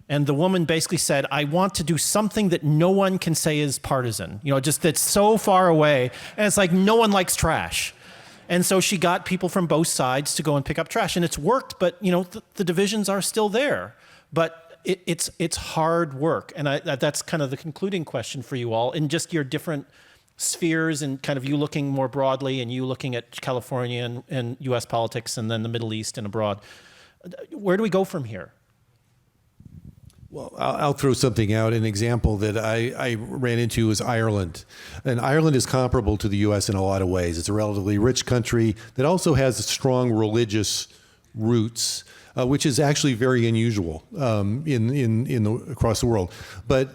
And the woman basically said, I want to do something that no one can say is partisan, just that's so far away. And it's like, no one likes trash. And so she got people from both sides to go and pick up trash. And it's worked, but the divisions are still there. But it's hard work. And that's kind of the concluding question for you all, in just your different spheres and kind of you looking more broadly and you looking at California and US politics and then the Middle East and abroad. Where do we go from here? Well, I'll throw something out. An example that I ran into is Ireland. And Ireland is comparable to the U.S. in a lot of ways. It's a relatively rich country that also has strong religious roots, which is actually very unusual across the world. But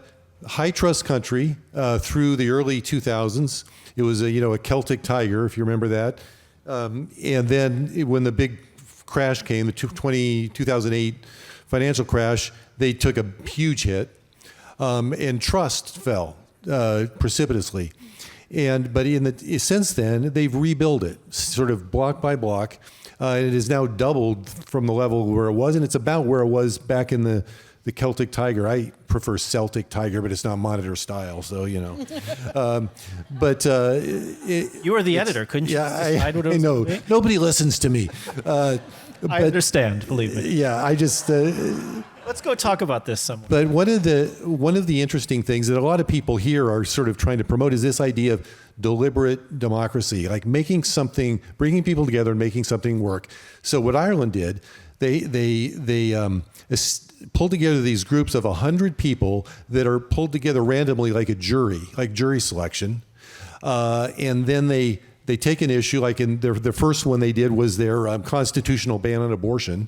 high trust country through the early 2000s. It was a Celtic tiger, if you remember that. And then when the big crash came, the 2008 financial crash, they took a huge hit, and trust fell precipitously. But since then, they've rebuilt it, sort of block by block. It has now doubled from the level where it was, and it's about where it was back in the Celtic tiger. I prefer Celtic tiger, but it's not monitor style, so But you were the editor, couldn't you? Yeah, I know. Nobody listens to me. I understand, believe me. Yeah, I just. Let's go talk about this somewhere. But one of the interesting things that a lot of people here are sort of trying to promote is this idea of deliberate democracy, like making something, bringing people together and making something work. So what Ireland did, they pulled together these groups of 100 people that are pulled together randomly like a jury, like jury selection, and then they take an issue, like in the first one they did was their constitutional ban on abortion,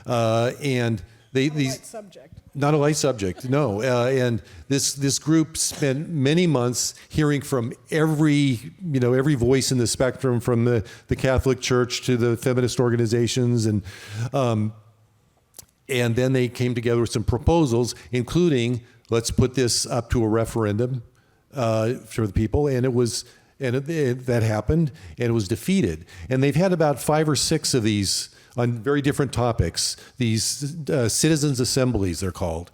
and Light subject. not a light subject, no. And this group spent many months hearing from every voice in the spectrum, from the Catholic Church to the feminist organizations, and then they came together with some proposals, including let's put this up to a referendum for the people, and that happened, and it was defeated. And they've had about 5 or 6 of these on very different topics, these citizens' assemblies, they're called.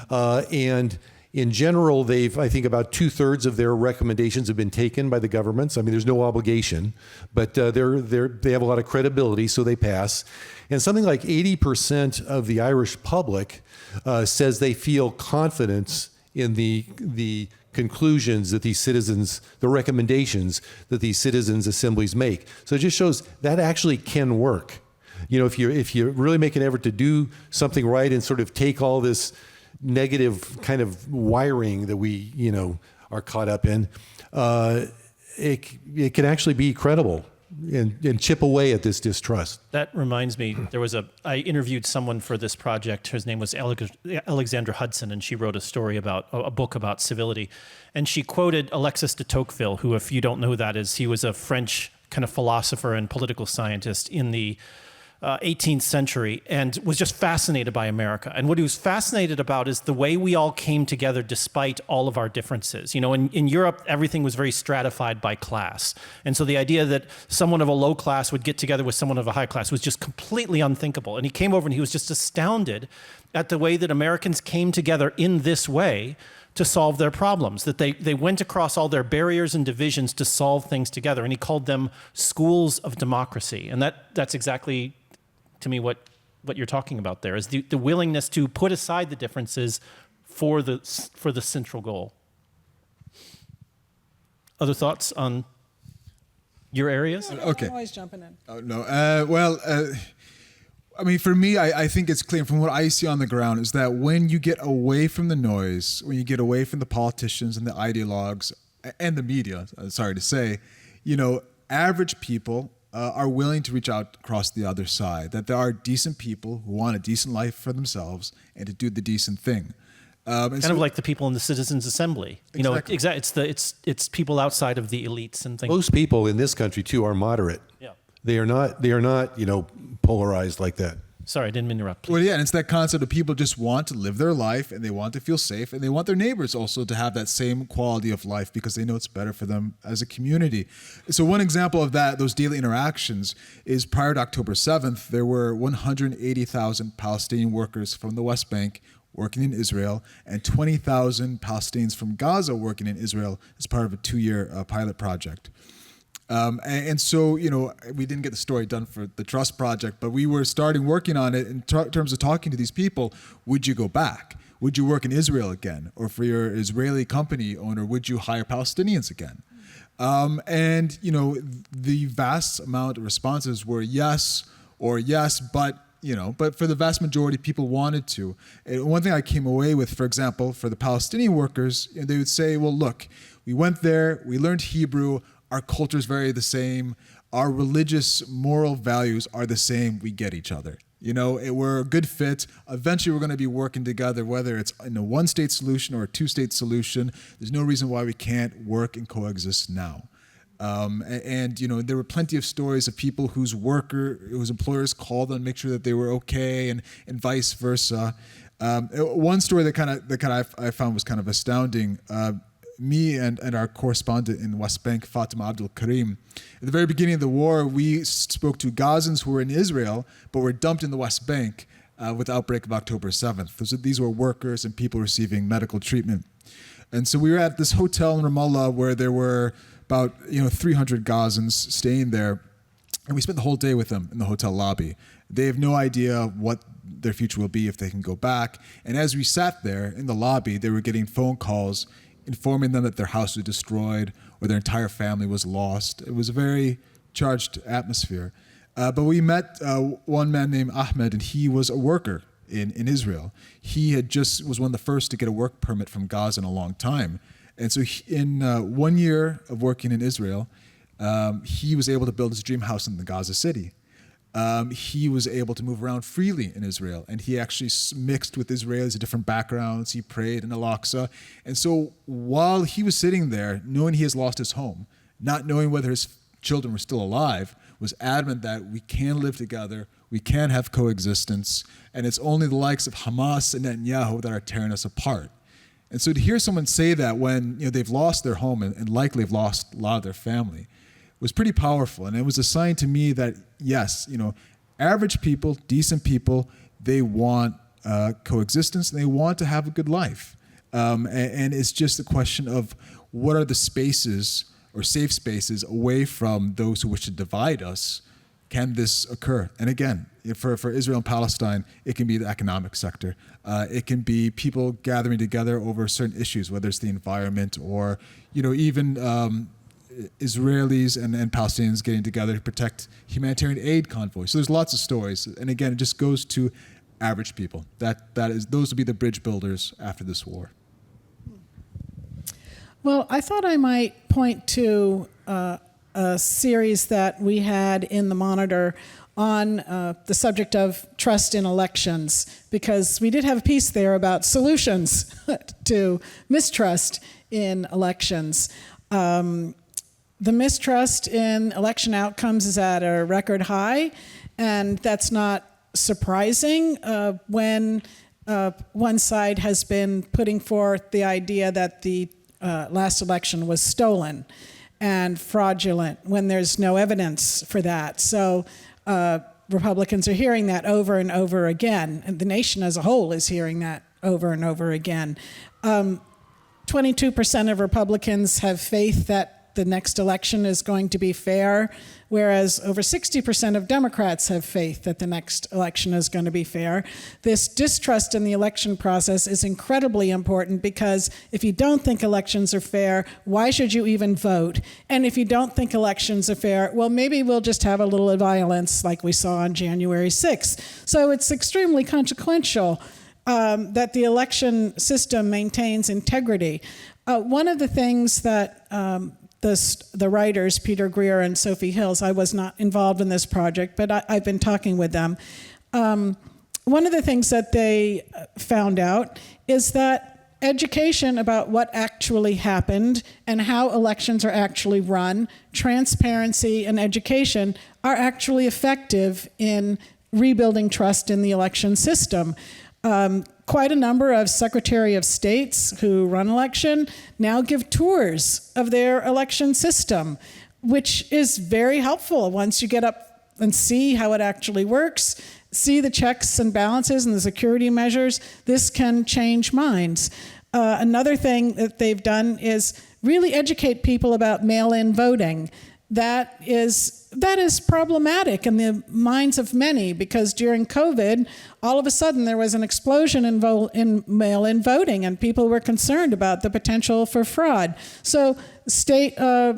And in general, I think about 2/3 of their recommendations have been taken by the governments. I mean, there's no obligation, but they have a lot of credibility, so they pass. And something like 80% of the Irish public says they feel confidence in the conclusions that these citizens, the recommendations that these citizens' assemblies make. So it just shows that actually can work. You know, if you really make an effort to do something right and sort of take all this negative kind of wiring that we, are caught up in, it can actually be credible and chip away at this distrust. That reminds me, I interviewed someone for this project. Her name was Alexandra Hudson, and she wrote a book about civility. And she quoted Alexis de Tocqueville, who, if you don't know who that is, he was a French kind of philosopher and political scientist in the 18th century, and was just fascinated by America. And what he was fascinated about is the way we all came together despite all of our differences. In Europe, everything was very stratified by class. And so the idea that someone of a low class would get together with someone of a high class was just completely unthinkable. And he came over and he was just astounded at the way that Americans came together in this way to solve their problems, that they went across all their barriers and divisions to solve things together. And he called them schools of democracy. And that's exactly, to me, what you're talking about there, is the willingness to put aside the differences for the central goal. Other thoughts on your areas? Okay. I'm always jumping in. Oh, no. I mean, for me, I think it's clear from what I see on the ground is that when you get away from the noise, when you get away from the politicians and the ideologues and the media, sorry to say, average people are willing to reach out across the other side, that there are decent people who want a decent life for themselves and to do the decent thing. Kind of like the people in the Citizens' Assembly. Exactly. It's people outside of the elites and things. Most people in this country too are moderate. Yeah. They are not, polarized like that. Sorry, I didn't mean to interrupt. Well, yeah, and it's that concept of people just want to live their life and they want to feel safe and they want their neighbors also to have that same quality of life because they know it's better for them as a community. So one example of that, those daily interactions, is prior to October 7th, there were 180,000 Palestinian workers from the West Bank working in Israel and 20,000 Palestinians from Gaza working in Israel as part of a 2-year pilot project. And so, we didn't get the story done for the Trust Project, but we were working on it in terms of talking to these people. Would you go back? Would you work in Israel again? Or for your Israeli company owner, would you hire Palestinians again? And the vast amount of responses were yes or yes, but for the vast majority, people wanted to. And one thing I came away with, for example, for the Palestinian workers, they would say, well, look, we went there, we learned Hebrew, our cultures vary the same. Our religious moral values are the same. We get each other. We're a good fit. Eventually, we're going to be working together, whether it's in a one-state solution or a two-state solution. There's no reason why we can't work and coexist now. And there were plenty of stories of people whose employers called them, make sure that they were okay, and vice versa. One story that I found was kind of astounding. Me and our correspondent in West Bank, Fatima Abdul Karim, at the very beginning of the war, we spoke to Gazans who were in Israel, but were dumped in the West Bank with the outbreak of October 7th. These were workers and people receiving medical treatment. And so we were at this hotel in Ramallah where there were about 300 Gazans staying there, and we spent the whole day with them in the hotel lobby. They have no idea what their future will be if they can go back. And as we sat there in the lobby, they were getting phone calls informing them that their house was destroyed or their entire family was lost. It was a very charged atmosphere. But we met one man named Ahmed, and he was a worker in Israel. He was one of the first to get a work permit from Gaza in a long time. And so in 1 year of working in Israel, he was able to build his dream house in the Gaza city. He was able to move around freely in Israel, and he actually mixed with Israelis of different backgrounds. He prayed in Al-Aqsa. And so while he was sitting there, knowing he has lost his home, not knowing whether his children were still alive, was adamant that we can live together, we can have coexistence, and it's only the likes of Hamas and Netanyahu that are tearing us apart. And so to hear someone say that when they've lost their home and likely have lost a lot of their family was pretty powerful. And it was a sign to me that, yes, average people, decent people, they want coexistence and they want to have a good life. And it's just a question of what are the spaces or safe spaces away from those who wish to divide us. Can this occur? And again, for Israel and Palestine, it can be the economic sector. It can be people gathering together over certain issues, whether it's the environment or, even Israelis and Palestinians getting together to protect humanitarian aid convoys. So there's lots of stories. And again, it just goes to average people. Those will be the bridge builders after this war. Well, I thought I might point to a series that we had in the Monitor on the subject of trust in elections, because we did have a piece there about solutions to mistrust in elections. The mistrust in election outcomes is at a record high, and that's not surprising when one side has been putting forth the idea that the last election was stolen and fraudulent when there's no evidence for that. So Republicans are hearing that over and over again, and the nation as a whole is hearing that over and over again. 22% of Republicans have faith that the next election is going to be fair, whereas over 60% of Democrats have faith that the next election is going to be fair. This distrust in the election process is incredibly important, because if you don't think elections are fair, why should you even vote? And if you don't think elections are fair, well, maybe we'll just have a little violence like we saw on January 6th. So it's extremely consequential that the election system maintains integrity. One of the things that the writers, Peter Greer and Sophie Hills, I was not involved in this project, but I've been talking with them. One of the things that they found out is that education about what actually happened and how elections are actually run, transparency and education are actually effective in rebuilding trust in the election system. Quite a number of Secretary of States who run election now give tours of their election system, which is very helpful once you get up and see how it actually works, see the checks and balances and the security measures. This can change minds. Another thing that they've done is really educate people about mail-in voting. That is problematic in the minds of many, because during COVID, all of a sudden there was an explosion in mail-in voting, and people were concerned about the potential for fraud. So state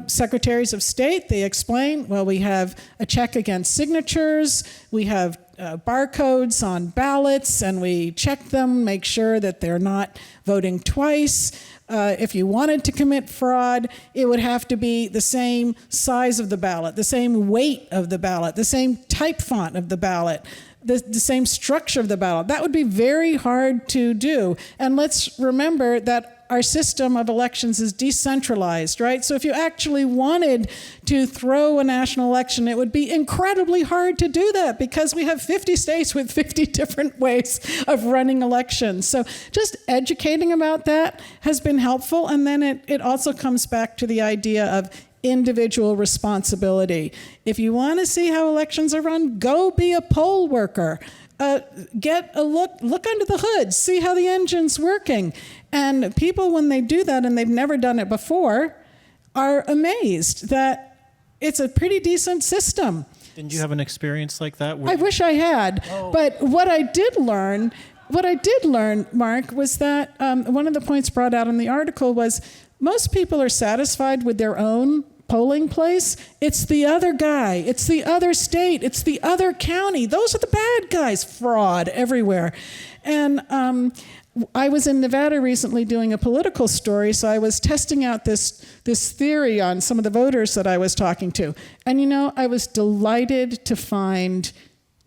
secretaries of state, they explain, well, we have a check against signatures, we have barcodes on ballots, and we check them, make sure that they're not voting twice. If you wanted to commit fraud, it would have to be the same size of the ballot, the same weight of the ballot, the same type font of the ballot, the same structure of the ballot. That would be very hard to do. And let's remember that our system of elections is decentralized, right? So if you actually wanted to throw a national election, it would be incredibly hard to do that, because we have 50 states with 50 different ways of running elections. So just educating about that has been helpful. And then it also comes back to the idea of individual responsibility. If you want to see how elections are run, go be a poll worker. Get a look under the hood, see how the engine's working. And people, when they do that and they've never done it before, are amazed that it's a pretty decent system. Didn't you have an experience like that? I wish I had. But what I did learn, Mark, was that one of the points brought out in the article was most people are satisfied with their own polling place. It's the other guy. It's the other state. It's the other county. Those are the bad guys. Fraud everywhere. And I was in Nevada recently doing a political story, so I was testing out this theory on some of the voters that I was talking to. And I was delighted to find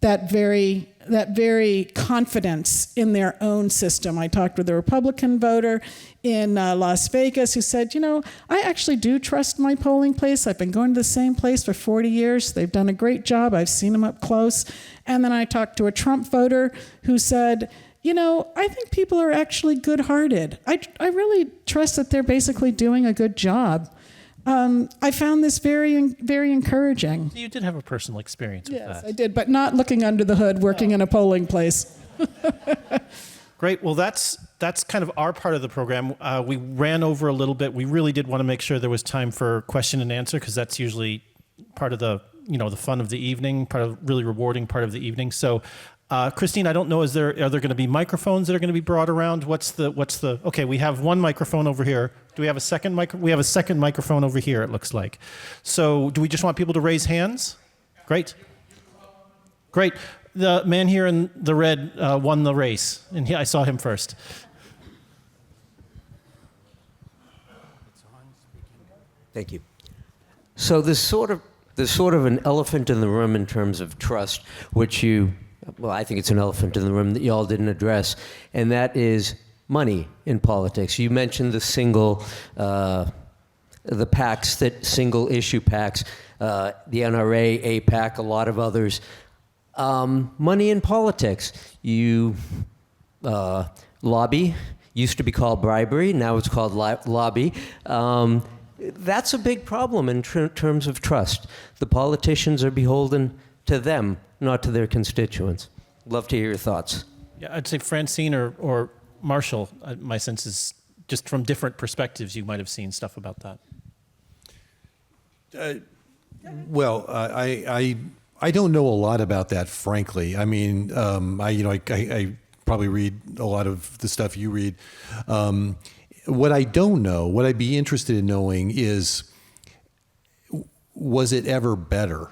that very confidence in their own system. I talked with a Republican voter in Las Vegas who said, I actually do trust my polling place. I've been going to the same place for 40 years. They've done a great job. I've seen them up close. And then I talked to a Trump voter who said, I think people are actually good-hearted. I really trust that they're basically doing a good job. I found this very, very encouraging. You did have a personal experience with that. Yes, I did, but not looking under the hood, working in a polling place. Great. Well, that's kind of our part of the program. We ran over a little bit. We really did want to make sure there was time for question and answer because that's usually part of the the fun of the evening, part of really rewarding part of the evening. So. Christine, I don't know, are there going to be microphones that are going to be brought around? Okay, we have one microphone over here. Do we have a second We have a second microphone over here, it looks like. So do we just want people to raise hands? Great. Great. The man here in the red won the race, and I saw him first. Thank you. So there's sort of an elephant in the room in terms of trust, which I think it's an elephant in the room that y'all didn't address, and that is money in politics. You mentioned the PACs, single issue PACs, the NRA, APAC, a lot of others. Money in politics. You lobby, used to be called bribery, now it's called lobby. That's a big problem in terms of trust. The politicians are beholden to them, not to their constituents. Love to hear your thoughts. Yeah, I'd say Francine or Marshall, my sense is just from different perspectives, you might have seen stuff about that. Well, I don't know a lot about that, frankly. I mean, I probably read a lot of the stuff you read. What I don't know, what I'd be interested in knowing is, was it ever better?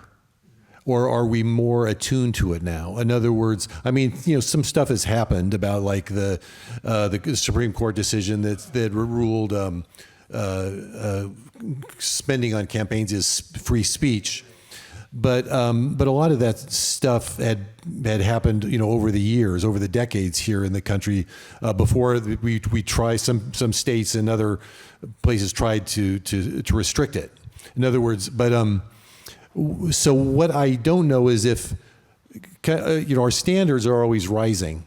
Or are we more attuned to it now? In other words, I mean, some stuff has happened about like the Supreme Court decision that ruled spending on campaigns is free speech, but a lot of that stuff had happened, over the years, over the decades here in the country. Before we try some states and other places tried to restrict it. In other words, so what I don't know is if, our standards are always rising,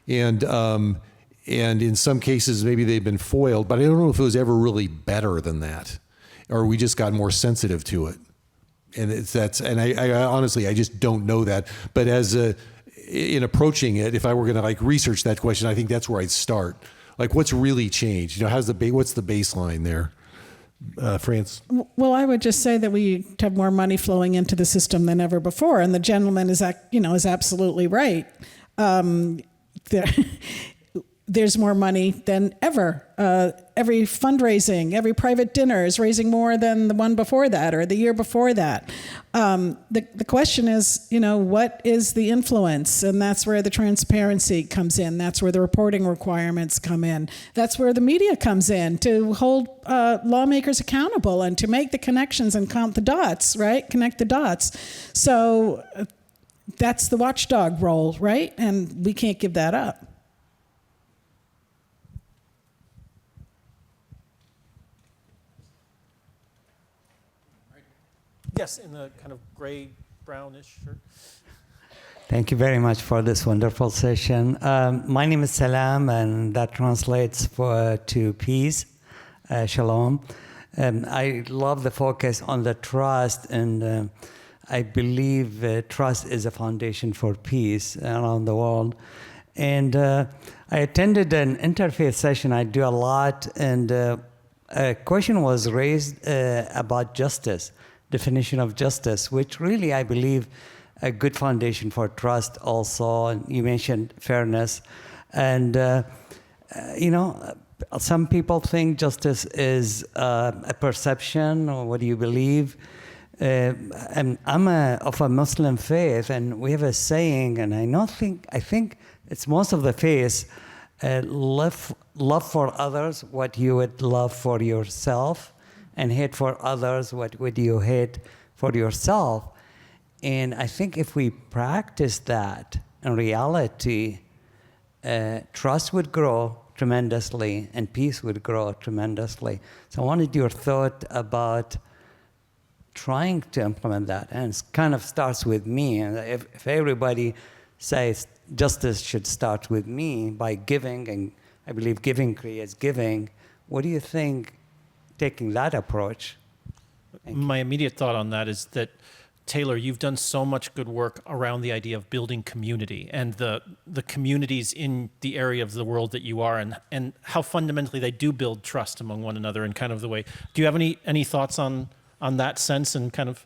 and in some cases maybe they've been foiled, but I don't know if it was ever really better than that, or we just got more sensitive to it, and I honestly I just don't know that. But in approaching it, if I were going to research that question, I think that's where I'd start. What's really changed? what's the baseline there? France? Well, I would just say that we have more money flowing into the system than ever before, and the gentleman is absolutely right. There's more money than ever. Every fundraising, every private dinner is raising more than the one before that or the year before that. The question is, what is the influence? And that's where the transparency comes in. That's where the reporting requirements come in. That's where the media comes in to hold lawmakers accountable and to make the connections and count the dots, right? Connect the dots. So that's the watchdog role, right? And we can't give that up. Yes, in the kind of gray, brownish shirt. Thank you very much for this wonderful session. My name is Salam, and that translates to peace, shalom. I love the focus on the trust, and I believe trust is a foundation for peace around the world. And I attended an interfaith session. I do a lot, and a question was raised about justice. definition of justice, which really, I believe, a good foundation for trust also. And you mentioned fairness. And, some people think justice is a perception, or what do you believe? And I'm of a Muslim faith, and we have a saying, and I think it's most of the faiths, love for others what you would love for yourself, and hate for others what would you hate for yourself. And I think if we practice that in reality, trust would grow tremendously and peace would grow tremendously. So I wanted your thought about trying to implement that. And it kind of starts with me. And if everybody says justice should start with me by giving, and I believe giving creates giving, what do you think taking that approach? My immediate thought on that is that, Taylor, you've done so much good work around the idea of building community and the communities in the area of the world that you are, and how fundamentally they do build trust among one another, and kind of the way. Do you have any thoughts on that sense and kind of?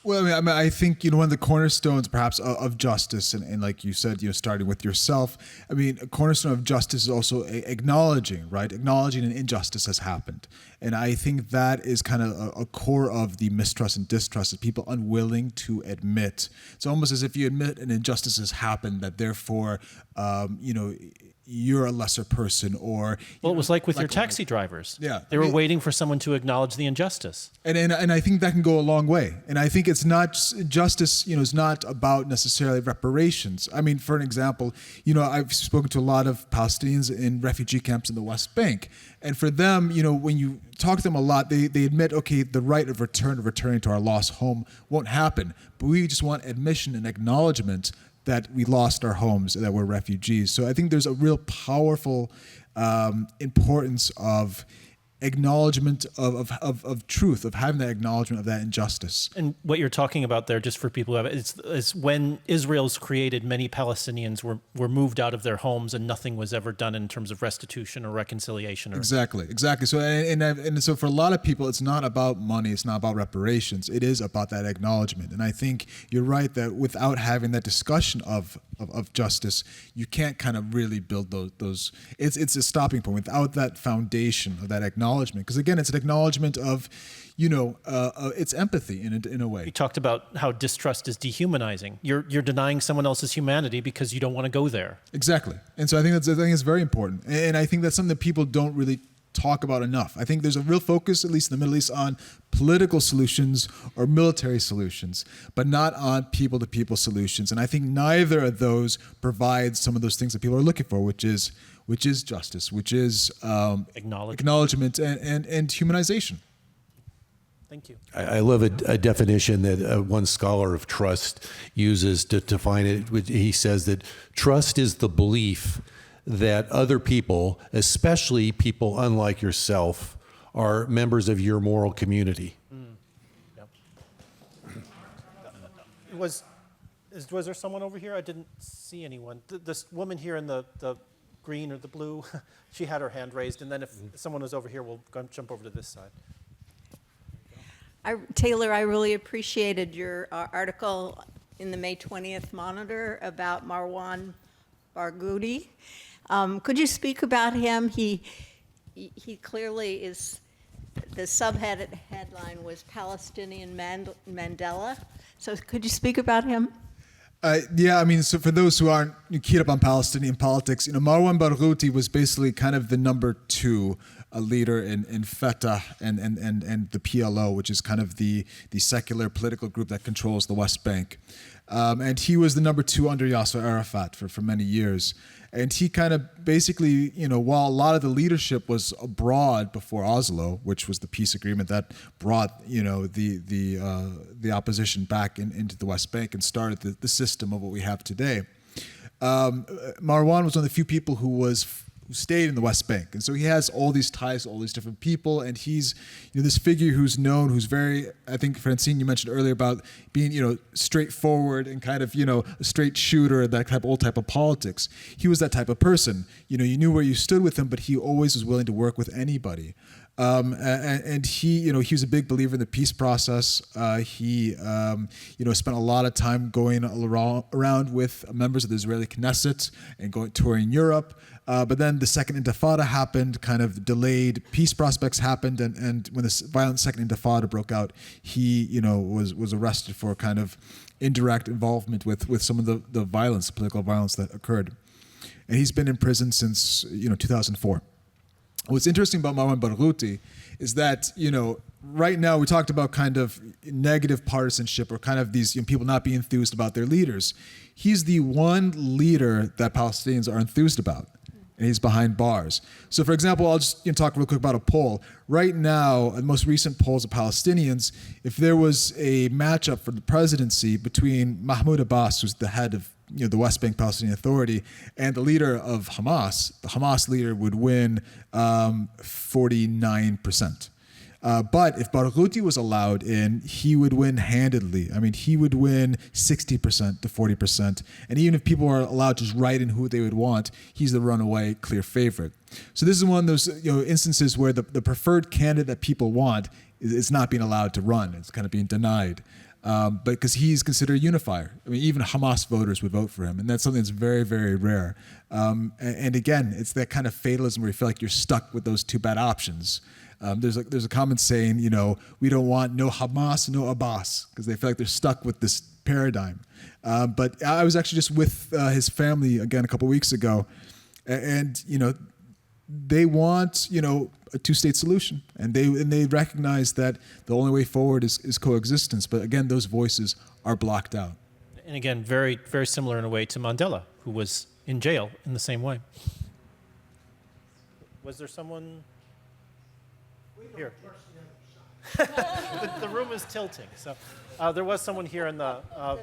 Well, I mean, I think, one of the cornerstones perhaps of justice, and like you said, starting with yourself, I mean, a cornerstone of justice is also acknowledging, right? Acknowledging an injustice has happened. And I think that is kind of a core of the mistrust and distrust, is people unwilling to admit. It's almost as if you admit an injustice has happened, that therefore, you're a lesser person, or... Well, it was like with your taxi drivers. Yeah. They were waiting for someone to acknowledge the injustice. And I think that can go a long way. And I think it's not justice, is not about necessarily reparations. I mean, for an example, I've spoken to a lot of Palestinians in refugee camps in the West Bank. And for them, when you talk to them a lot, they admit, okay, the right of returning to our lost home won't happen. But we just want admission and acknowledgement that we lost our homes, that we're refugees. So I think there's a real powerful importance of acknowledgement of truth, of having that acknowledgement of that injustice. And what you're talking about there, just for people who have it, is when Israel's created, many Palestinians were moved out of their homes and nothing was ever done in terms of restitution or reconciliation. Exactly. So and so for a lot of people, it's not about money, it's not about reparations, it is about that acknowledgement. And I think you're right that without having that discussion of justice, you can't kind of really build those. It's a stopping point without that foundation of that acknowledgement. Because again, it's an acknowledgement of, it's empathy in a way. You talked about how distrust is dehumanizing. You're denying someone else's humanity because you don't want to go there. Exactly. And so I think it's very important. And I think that's something that people don't really talk about enough. I think there's a real focus, at least in the Middle East, on political solutions or military solutions, but not on people-to-people solutions. And I think neither of those provides some of those things that people are looking for, which is justice, which is acknowledgement and humanization. Thank you. I love a definition that one scholar of trust uses to define it. He says that trust is the belief that other people, especially people unlike yourself, are members of your moral community. Yep. Was there someone over here? I didn't see anyone. This woman here in the green or the blue, she had her hand raised, and then if someone was over here, we'll jump over to this side. Taylor, I really appreciated your article in the May 20th Monitor about Marwan Barghouti. Could you speak about him? He clearly is, the headline was Palestinian Mandela. So could you speak about him? So for those who aren't keyed up on Palestinian politics, Marwan Barghouti was basically kind of the number two leader in Fatah and the PLO, which is kind of the secular political group that controls the West Bank. And he was the number two under Yasser Arafat for many years. And he kind of basically, while a lot of the leadership was abroad before Oslo, which was the peace agreement that brought, the opposition back into the West Bank and started the system of what we have today, Marwan was one of the few people who stayed in the West Bank. And so he has all these ties to all these different people. And he's this figure who's known, who's very, I think, Francine, you mentioned earlier about being, straightforward and kind of, a straight shooter, that old type of politics. He was that type of person. You knew where you stood with him, but he always was willing to work with anybody. And he was a big believer in the peace process. He spent a lot of time going around with members of the Israeli Knesset and touring Europe. But then the Second Intifada happened, kind of delayed. Peace prospects happened, and when the violent Second Intifada broke out, he, was arrested for kind of indirect involvement with some of the violence, political violence that occurred. And he's been in prison since 2004. What's interesting about Marwan Barghouti is that, right now we talked about kind of negative partisanship or kind of these people not being enthused about their leaders. He's the one leader that Palestinians are enthused about, and he's behind bars. So, for example, I'll just talk real quick about a poll. Right now, the most recent polls of Palestinians, if there was a matchup for the presidency between Mahmoud Abbas, who's the head of the West Bank Palestinian Authority, and the leader of Hamas, the Hamas leader would win 49%. But if Barghouti was allowed in, he would win handedly. I mean, he would win 60% to 40%. And even if people are allowed to just write in who they would want, he's the runaway clear favorite. So this is one of those instances where the preferred candidate that people want is not being allowed to run. It's kind of being denied. But because he's considered a unifier. I mean, even Hamas voters would vote for him. And that's something that's very, very rare. And again, it's that kind of fatalism where you feel like you're stuck with those two bad options. There's a common saying, we don't want no Hamas, no Abbas, because they feel like they're stuck with this paradigm. But I was actually just with his family again a couple weeks ago, and they want a two-state solution, and they recognize that the only way forward is coexistence. But again, those voices are blocked out. And again, very, very similar in a way to Mandela, who was in jail in the same way. Was there someone here? The room is tilting. So there was someone here in the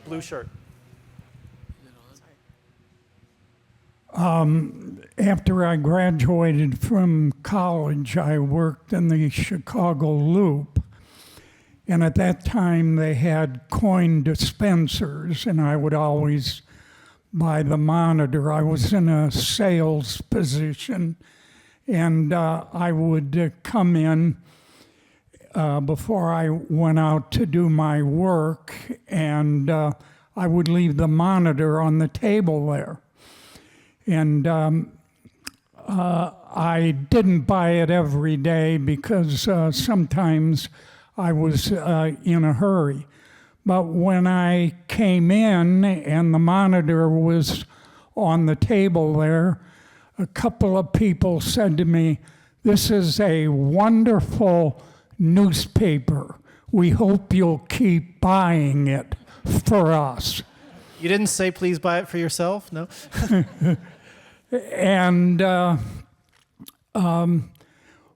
blue shirt. After I graduated from college, I worked in the Chicago Loop. And at that time, they had coin dispensers, and I would always buy the Monitor. I was in a sales position, and I would come in before I went out to do my work, and I would leave the Monitor on the table there. And I didn't buy it every day because sometimes I was in a hurry. But when I came in and the Monitor was on the table there, a couple of people said to me, "This is a wonderful newspaper. We hope you'll keep buying it for us." You didn't say please buy it for yourself, no? And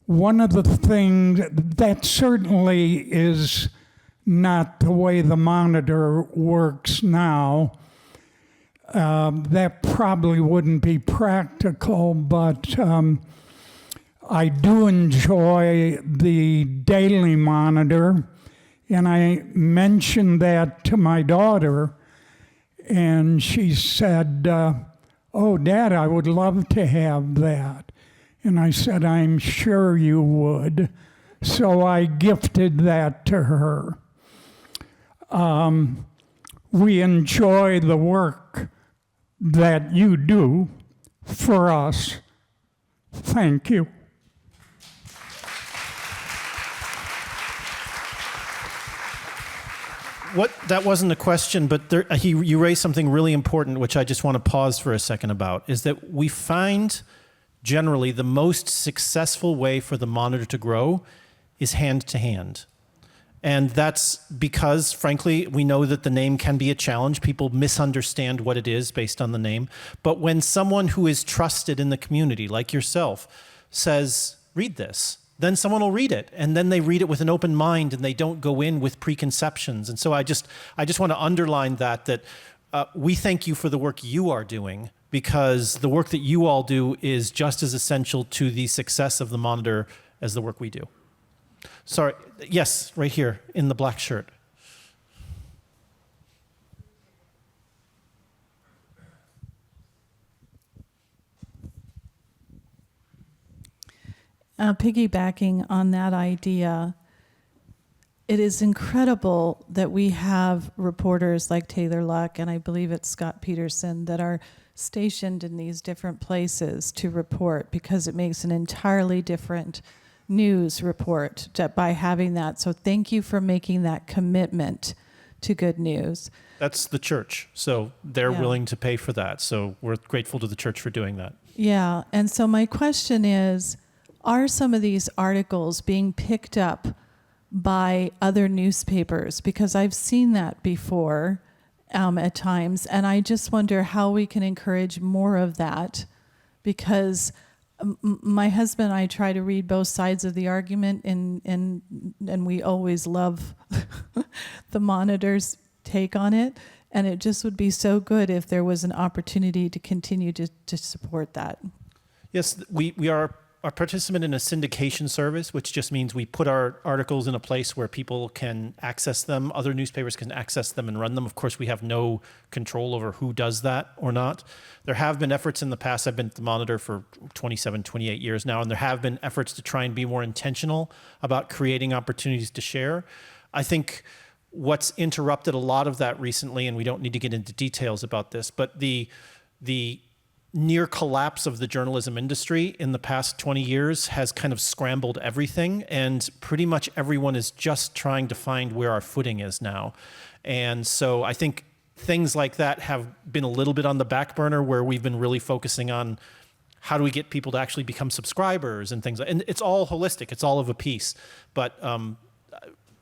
one of the things that certainly is not the way the Monitor works now. That probably wouldn't be practical, but I do enjoy the Daily Monitor, and I mentioned that to my daughter, and she said, "Oh, Dad, I would love to have that." And I said, "I'm sure you would." So I gifted that to her. We enjoy the work that you do for us. Thank you. That wasn't a question, but you raised something really important, which I just want to pause for a second about, is that we find generally the most successful way for the Monitor to grow is hand to hand. And that's because, frankly, we know that the name can be a challenge. People misunderstand what it is based on the name. But when someone who is trusted in the community, like yourself, says, "Read this," then someone will read it, and then they read it with an open mind, and they don't go in with preconceptions. And so I just want to underline that we thank you for the work you are doing, because the work that you all do is just as essential to the success of the Monitor as the work we do. Sorry, yes, right here in the black shirt. piggybacking on that idea, it is incredible that we have reporters like Taylor Luck, and I believe it's Scott Peterson, that are stationed in these different places to report, because it makes an entirely different news report by having that. So thank you for making that commitment to good news. That's the church. So they're Yeah. willing to pay for that. So we're grateful to the church for doing that. Yeah, and so my question is, are some of these articles being picked up by other newspapers? Because I've seen that before at times, and I just wonder how we can encourage more of that, because my husband and I try to read both sides of the argument, and we always love the Monitor's take on it, and it just would be so good if there was an opportunity to continue to support that. Yes, we are a participant in a syndication service, which just means we put our articles in a place where people can access them. Other newspapers can access them and run them. Of course, we have no control over who does that or not. There have been efforts in the past. I've been at the Monitor for 27, 28 years now, and there have been efforts to try and be more intentional about creating opportunities to share. I think what's interrupted a lot of that recently, and we don't need to get into details about this, but the near collapse of the journalism industry in the past 20 years has kind of scrambled everything, and pretty much everyone is just trying to find where our footing is now. And so I think things like that have been a little bit on the back burner, where we've been really focusing on how do we get people to actually become subscribers and things. And it's all holistic. It's all of a piece. But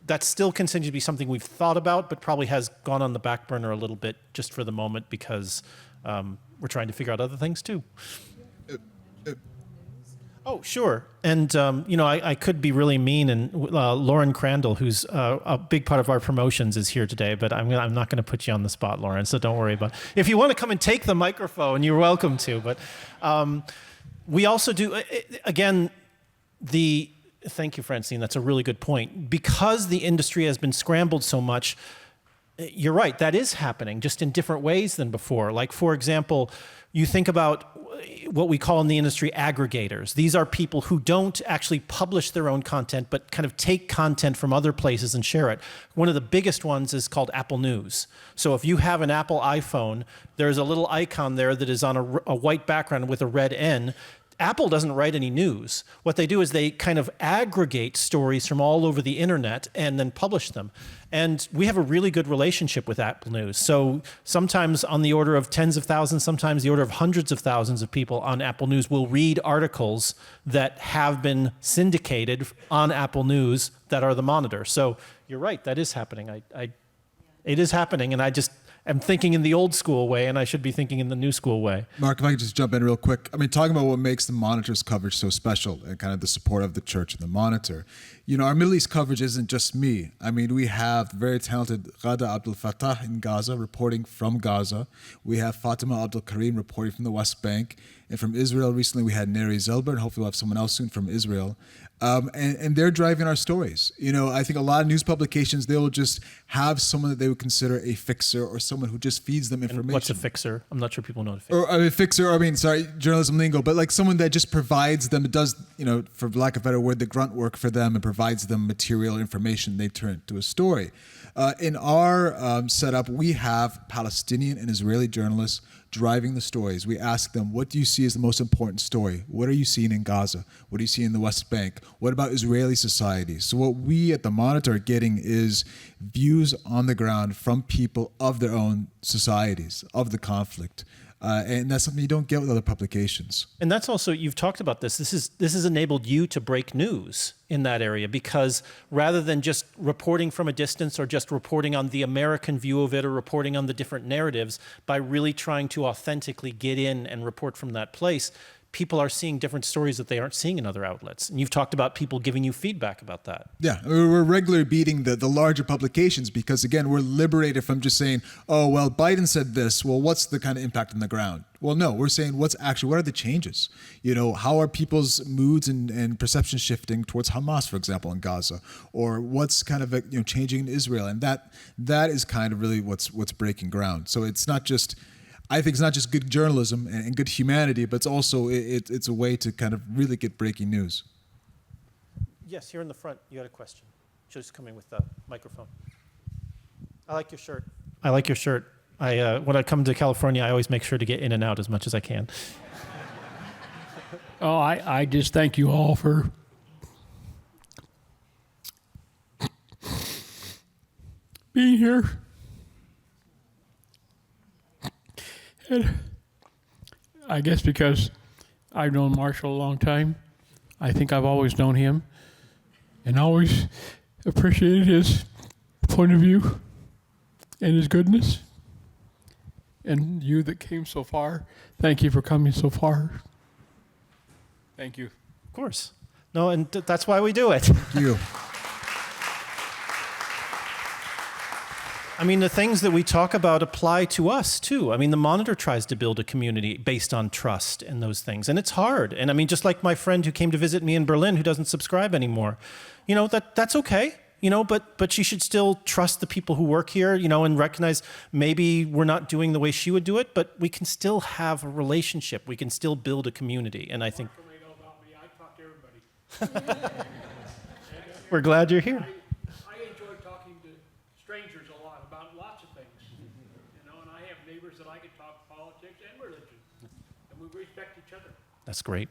that still continues to be something we've thought about, but probably has gone on the back burner a little bit just for the moment, because we're trying to figure out other things too. Oh, sure. And, I could be really mean, and Lauren Crandall, who's a big part of our promotions, is here today, but I'm not going to put you on the spot, Lauren, so don't worry about it. If you want to come and take the microphone, you're welcome to. But we also do, again, thank you, Francine, that's a really good point. Because the industry has been scrambled so much, you're right, that is happening, just in different ways than before. Like, for example, you think about what we call in the industry aggregators. These are people who don't actually publish their own content, but kind of take content from other places and share it. One of the biggest ones is called Apple News. So if you have an Apple iPhone, there's a little icon there that is on a white background with a red N. Apple doesn't write any news. What they do is they kind of aggregate stories from all over the internet and then publish them. And we have a really good relationship with Apple News. So sometimes on the order of tens of thousands, sometimes the order of hundreds of thousands of people on Apple News will read articles that have been syndicated on Apple News that are the Monitor. So you're right, that is happening. It is happening, and I'm thinking in the old school way, and I should be thinking in the new school way. Mark, if I could just jump in real quick. I mean, talking about what makes the Monitor's coverage so special and kind of the support of the church and the Monitor. Our Middle East coverage isn't just me. I mean, we have very talented Ghada Abdel Fattah in Gaza, reporting from Gaza. We have Fatima Abdel Karim reporting from the West Bank. And from Israel, recently we had Neri Zelber, and hopefully we'll have someone else soon from Israel. And they're driving our stories. I think a lot of news publications, they will just have someone that they would consider a fixer, or someone who just feeds them information. And what's a fixer? I'm not sure people know what a fixer. Journalism lingo, but like someone that just provides them, does, for lack of a better word, the grunt work for them, and provides them material information they turn into a story. In our setup, we have Palestinian and Israeli journalists driving the stories. We ask them, what do you see as the most important story? What are you seeing in Gaza? What do you see in the West Bank? What about Israeli society? So what we at the Monitor are getting is views on the ground from people of their own societies, of the conflict. And that's something you don't get with other publications. And that's also, you've talked about this. This has enabled you to break news in that area, because rather than just reporting from a distance, or just reporting on the American view of it, or reporting on the different narratives, by really trying to authentically get in and report from that place, people are seeing different stories that they aren't seeing in other outlets. And you've talked about people giving you feedback about that. Yeah, we're regularly beating the larger publications, because, again, we're liberated from just saying, oh, well, Biden said this. Well, what's the kind of impact on the ground? Well, no, we're saying what are the changes? How are people's moods and perceptions shifting towards Hamas, for example, in Gaza? Or what's kind of changing in Israel? And that is kind of really what's breaking ground. So I think it's not just good journalism and good humanity, but it's also it's a way to kind of really get breaking news. Yes, here in the front, you had a question. Just coming with the microphone. I like your shirt. I like your shirt. When I come to California, I always make sure to get in and out as much as I can. Oh, I just thank you all for being here. And I guess because I've known Marshall a long time, I think I've always known him and always appreciated his point of view and his goodness. And you that came so far, thank you for coming so far. Thank you. Of course. No, and that's why we do it. Thank you. I mean, the things that we talk about apply to us, too. I mean, the Monitor tries to build a community based on trust and those things, and it's hard. And I mean, just like my friend who came to visit me in Berlin who doesn't subscribe anymore, you know, that's okay, you know, but she should still trust the people who work here, you know, and recognize maybe we're not doing the way she would do it, but we can still have a relationship. We can still build a community, and I think... We're glad you're here. I enjoy talking to strangers a lot about lots of things, you know, and I have neighbors that I can talk politics and religion, and we respect each other. That's great.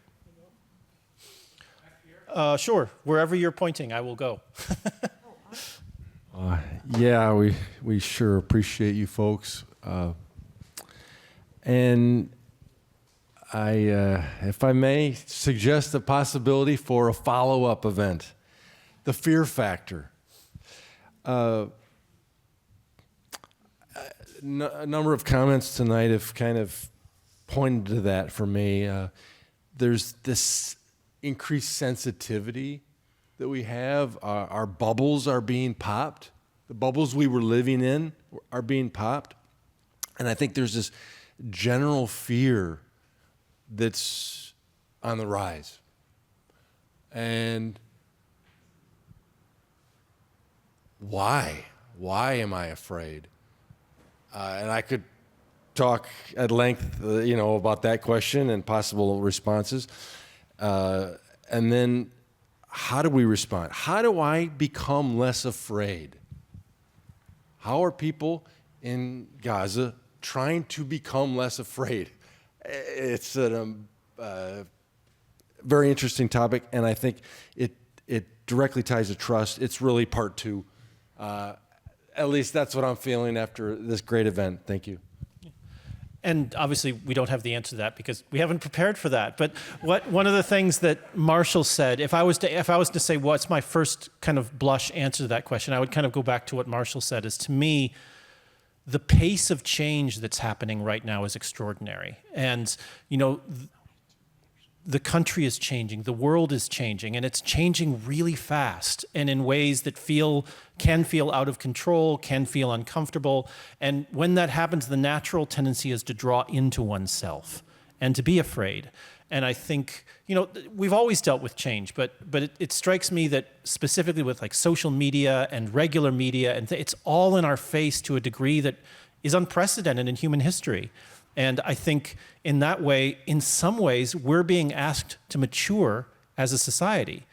Sure, wherever you're pointing, I will go. Yeah, we sure appreciate you folks. And I, if I may, suggest the possibility for a follow-up event. The fear factor. A number of comments tonight have kind of pointed to that for me. There's this increased sensitivity that we have. Our bubbles are being popped. The bubbles we were living in are being popped. And I think there's this general fear that's on the rise. And why? Why am I afraid? And I could talk at length, you know, about that question and possible responses. And then how do we respond? How do I become less afraid? How are people in Gaza trying to become less afraid? It's a very interesting topic, and I think it directly ties to trust. It's really part two. At least that's what I'm feeling after this great event. Thank you. And obviously, we don't have the answer to that because we haven't prepared for that. But one of the things that Marshall said, if I was to say what's my first kind of blush answer to that question, I would kind of go back to what Marshall said. Is to me, the pace of change that's happening right now is extraordinary. And you know, the country is changing, the world is changing, and it's changing really fast and in ways that can feel out of control, can feel uncomfortable. And when that happens, the natural tendency is to draw into oneself and to be afraid. And I think, you know, we've always dealt with change, but it strikes me that specifically with like social media and regular media, and it's all in our face to a degree that is unprecedented in human history. And I think in that way, in some ways, we're being asked to mature as a society.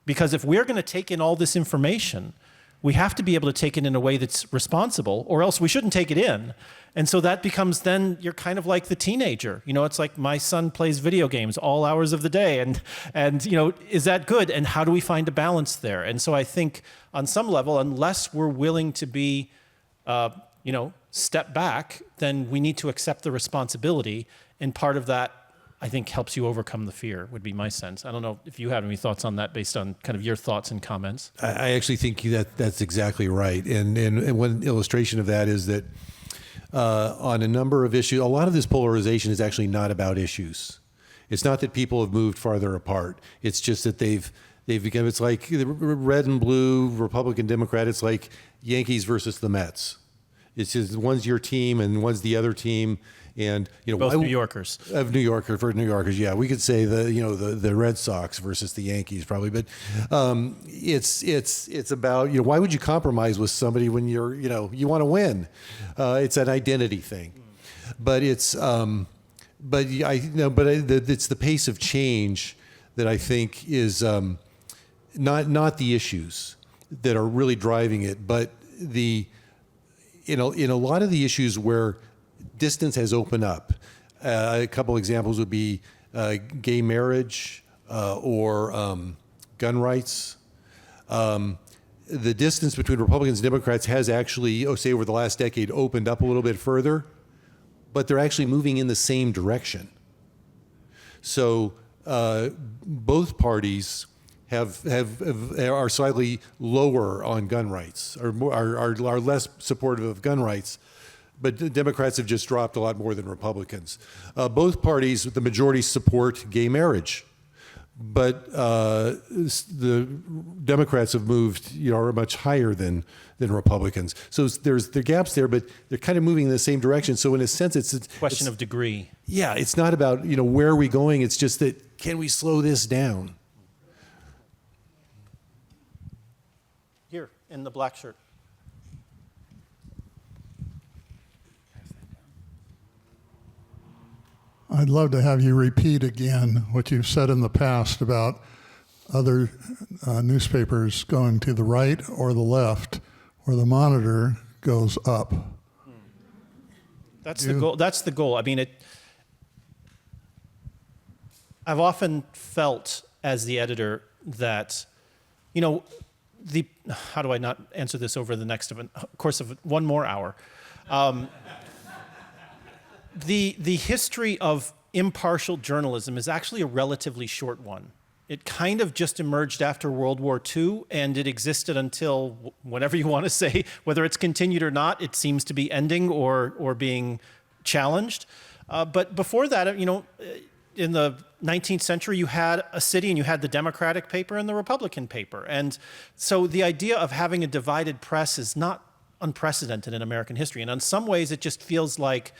Because if we're going to take in all this information, we have to be able to take it in a way that's responsible, or else we shouldn't take it in. And so that becomes then, you're kind of like the teenager. You know, it's like my son plays video games all hours of the day. And you know, is that good? And how do we find a balance there? And so I think on some level, unless we're willing to be, you know, step back, then we need to accept the responsibility. And part of that, I think, helps you overcome the fear, would be my sense. I don't know if you have any thoughts on that based on kind of your thoughts and comments. I actually think that's exactly right. And one illustration of that is that on a number of issues, a lot of this polarization is actually not about issues. It's not that people have moved farther apart. It's just that they've become, it's like the red and blue, Republican, Democrat, it's like Yankees versus the Mets. It's just one's your team and one's the other team, and you know, both New Yorkers. For New Yorkers, yeah, we could say the Red Sox versus the Yankees probably, but it's about, you know, why would you compromise with somebody when you want to win? It's an identity thing, but it's the pace of change that I think is not the issues that are really driving it, but in a lot of the issues where distance has opened up. A couple examples would be gay marriage or gun rights. The distance between Republicans and Democrats has actually, say over the last decade, opened up a little bit further, but they're actually moving in the same direction. So both parties are slightly lower on gun rights, or are less supportive of gun rights, but the Democrats have just dropped a lot more than Republicans. Both parties, the majority, support gay marriage, but the Democrats have moved, are much higher than Republicans. So there's the gaps there, but they're kind of moving in the same direction. So in a sense, it's a Question of degree. Yeah, it's not about where are we going. It's just that, can we slow this down? Here, in the black shirt. I'd love to have you repeat again what you've said in the past about other newspapers going to the right or the left, where the monitor goes up. That's the goal. That's the goal. I mean, I've often felt as the editor that, how do I not answer this over the course of one more hour? The history of impartial journalism is actually a relatively short one. It kind of just emerged after World War II, and it existed until whatever you want to say, whether it's continued or not, it seems to be ending or being challenged. But before that, in the 19th century, you had a city and you had the Democratic paper and the Republican paper. And so the idea of having a divided press is not unprecedented in American history. And in some ways, it just feels like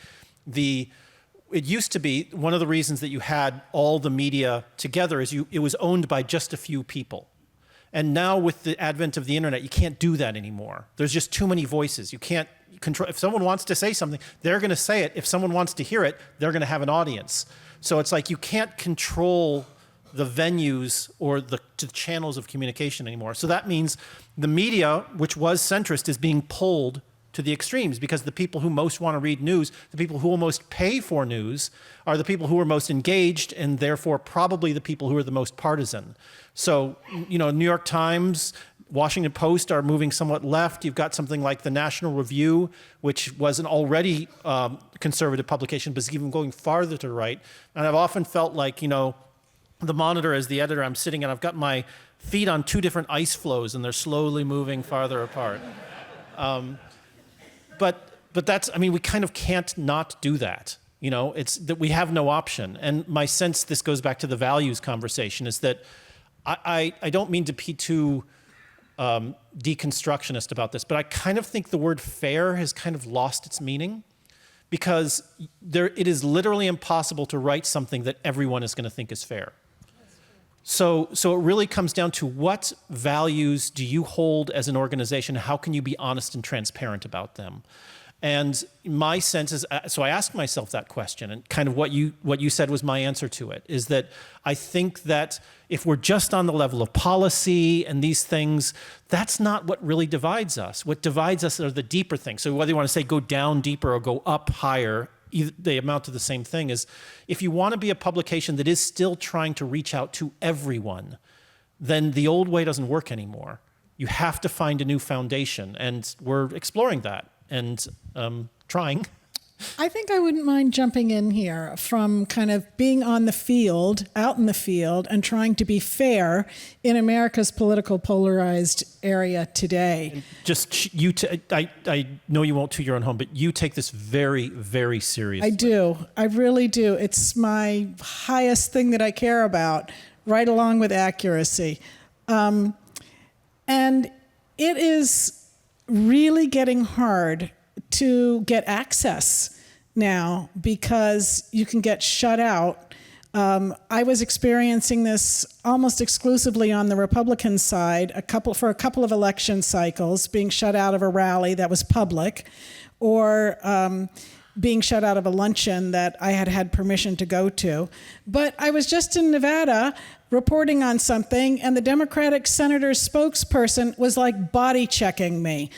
it used to be one of the reasons that you had all the media together is it was owned by just a few people. And now with the advent of the internet, you can't do that anymore. There's just too many voices. You can't control. If someone wants to say something, they're going to say it. If someone wants to hear it, they're going to have an audience. So it's like you can't control the venues or the channels of communication anymore. So that means the media, which was centrist, is being pulled to the extremes, because the people who most want to read news, the people who will most pay for news, are the people who are most engaged, and therefore probably the people who are the most partisan. So, New York Times, Washington Post are moving somewhat left. You've got something like the National Review, which was an already conservative publication, but is even going farther to the right. And I've often felt like, the Monitor, as the editor, I'm sitting and I've got my feet on two different ice floes, and they're slowly moving farther apart. But that's, we kind of can't not do that. It's that we have no option. And my sense, this goes back to the values conversation, is that I don't mean to be too deconstructionist about this, but I kind of think the word fair has kind of lost its meaning, because it is literally impossible to write something that everyone is going to think is fair. So it really comes down to what values do you hold as an organization? How can you be honest and transparent about them? And my sense is, so I asked myself that question, and kind of what you said was my answer to it, is that I think that if we're just on the level of policy and these things, that's not what really divides us. What divides us are the deeper things. So whether you want to say go down deeper or go up higher, they amount to the same thing. Is if you want to be a publication that is still trying to reach out to everyone, then the old way doesn't work anymore. You have to find a new foundation, and we're exploring that and trying. I think I wouldn't mind jumping in here from kind of being on the field, out in the field, and trying to be fair in America's political polarized area today. And just I know you won't toot your own home, but you take this very, very seriously. I do. I really do. It's my highest thing that I care about, right along with accuracy. And it is really getting hard to get access now, because you can get shut out. I was experiencing this almost exclusively on the Republican side, for a couple of election cycles, being shut out of a rally that was public, or being shut out of a luncheon that I had had permission to go to. But I was just in Nevada reporting on something, and the Democratic senator's spokesperson was like body checking me.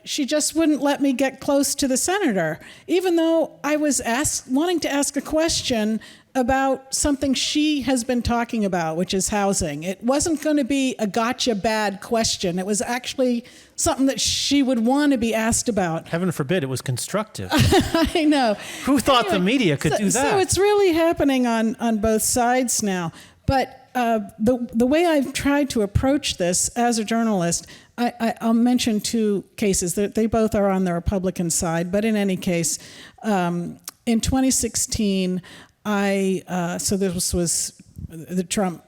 She just wouldn't let me get close to the senator, even though I was wanting to ask a question about something she has been talking about, which is housing. It wasn't going to be a gotcha bad question. It was actually something that she would want to be asked about. Heaven forbid it was constructive. I know. Who thought the media could do that? So it's really happening on both sides now. But the way I've tried to approach this as a journalist, I'll mention two cases. They both are on the Republican side, but in any case, in 2016, so this was the Trump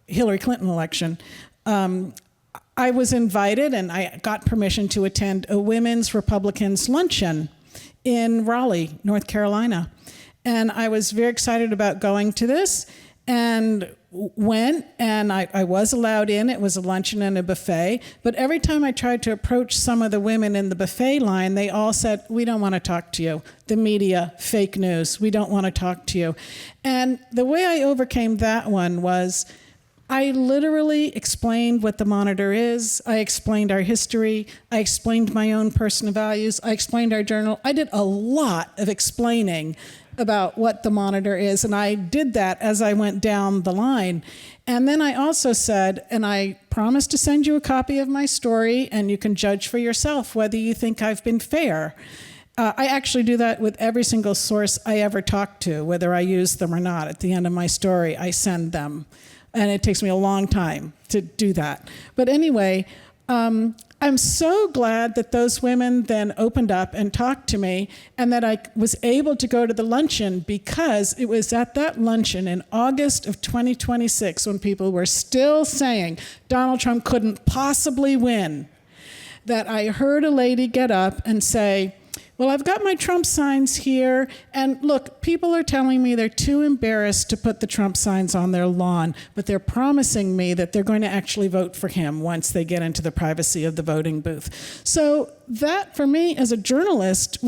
Hillary Clinton election. I was invited and I got permission to attend a women's Republicans luncheon in Raleigh, North Carolina. And I was very excited about going to this and went, and I was allowed in. It was a luncheon and a buffet. But every time I tried to approach some of the women in the buffet line, they all said, "We don't want to talk to you. The media, fake news. We don't want to talk to you." And the way I overcame that one was I literally explained what the Monitor is. I explained our history. I explained my own personal values. I explained our journal. I did a lot of explaining about what the Monitor is, and I did that as I went down the line. And then I also said, and I promised to send you a copy of my story, and you can judge for yourself whether you think I've been fair. I actually do that with every single source I ever talk to, whether I use them or not. At the end of my story, I send them. And it takes me a long time to do that. But anyway, I'm so glad that those women then opened up and talked to me, and that I was able to go to the luncheon, because it was at that luncheon in August of 2026 when people were still saying Donald Trump couldn't possibly win, that I heard a lady get up and say, "Well, I've got my Trump signs here, and look, people are telling me they're too embarrassed to put the Trump signs on their lawn, but they're promising me that they're going to actually vote for him once they get into the privacy of the voting booth." So that, for me as a journalist,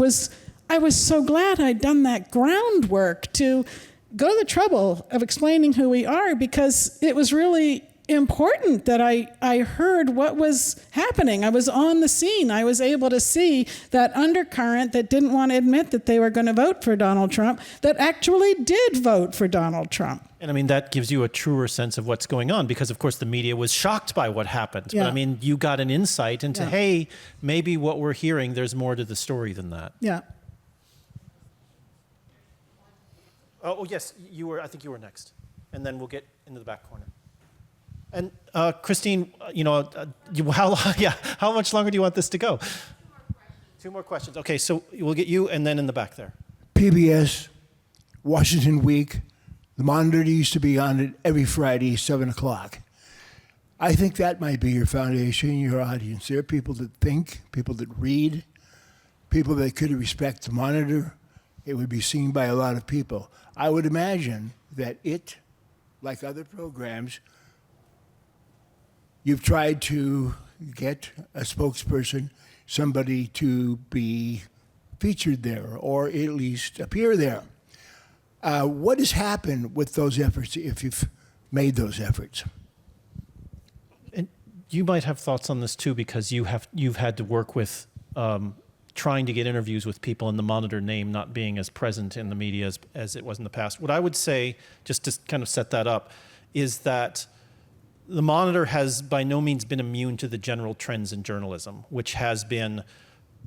I was so glad I'd done that groundwork to go to the trouble of explaining who we are, because it was really important that I heard what was happening. I was on the scene. I was able to see that undercurrent that didn't want to admit that they were going to vote for Donald Trump, that actually did vote for Donald Trump. And I mean, that gives you a truer sense of what's going on, because of course the media was shocked by what happened. Yeah. But I mean, you got an insight into, hey, maybe what we're hearing, there's more to the story than that. Yeah. Oh yes, I think you were next. And then we'll get into the back corner. And Christine, how much longer do you want this to go? Two more questions. Okay, so we'll get you, and then in the back there. PBS, Washington Week, the Monitor used to be on it every Friday, 7 o'clock. I think that might be your foundation, your audience. There are people that think, people that read, people that could respect the Monitor. It would be seen by a lot of people. I would imagine that it, like other programs, you've tried to get a spokesperson, somebody to be featured there or at least appear there. What has happened with those efforts, if you've made those efforts? And you might have thoughts on this too, because you've had to work with trying to get interviews with people in the Monitor name not being as present in the media as it was in the past. What I would say, just to kind of set that up, is that the Monitor has by no means been immune to the general trends in journalism, which has been,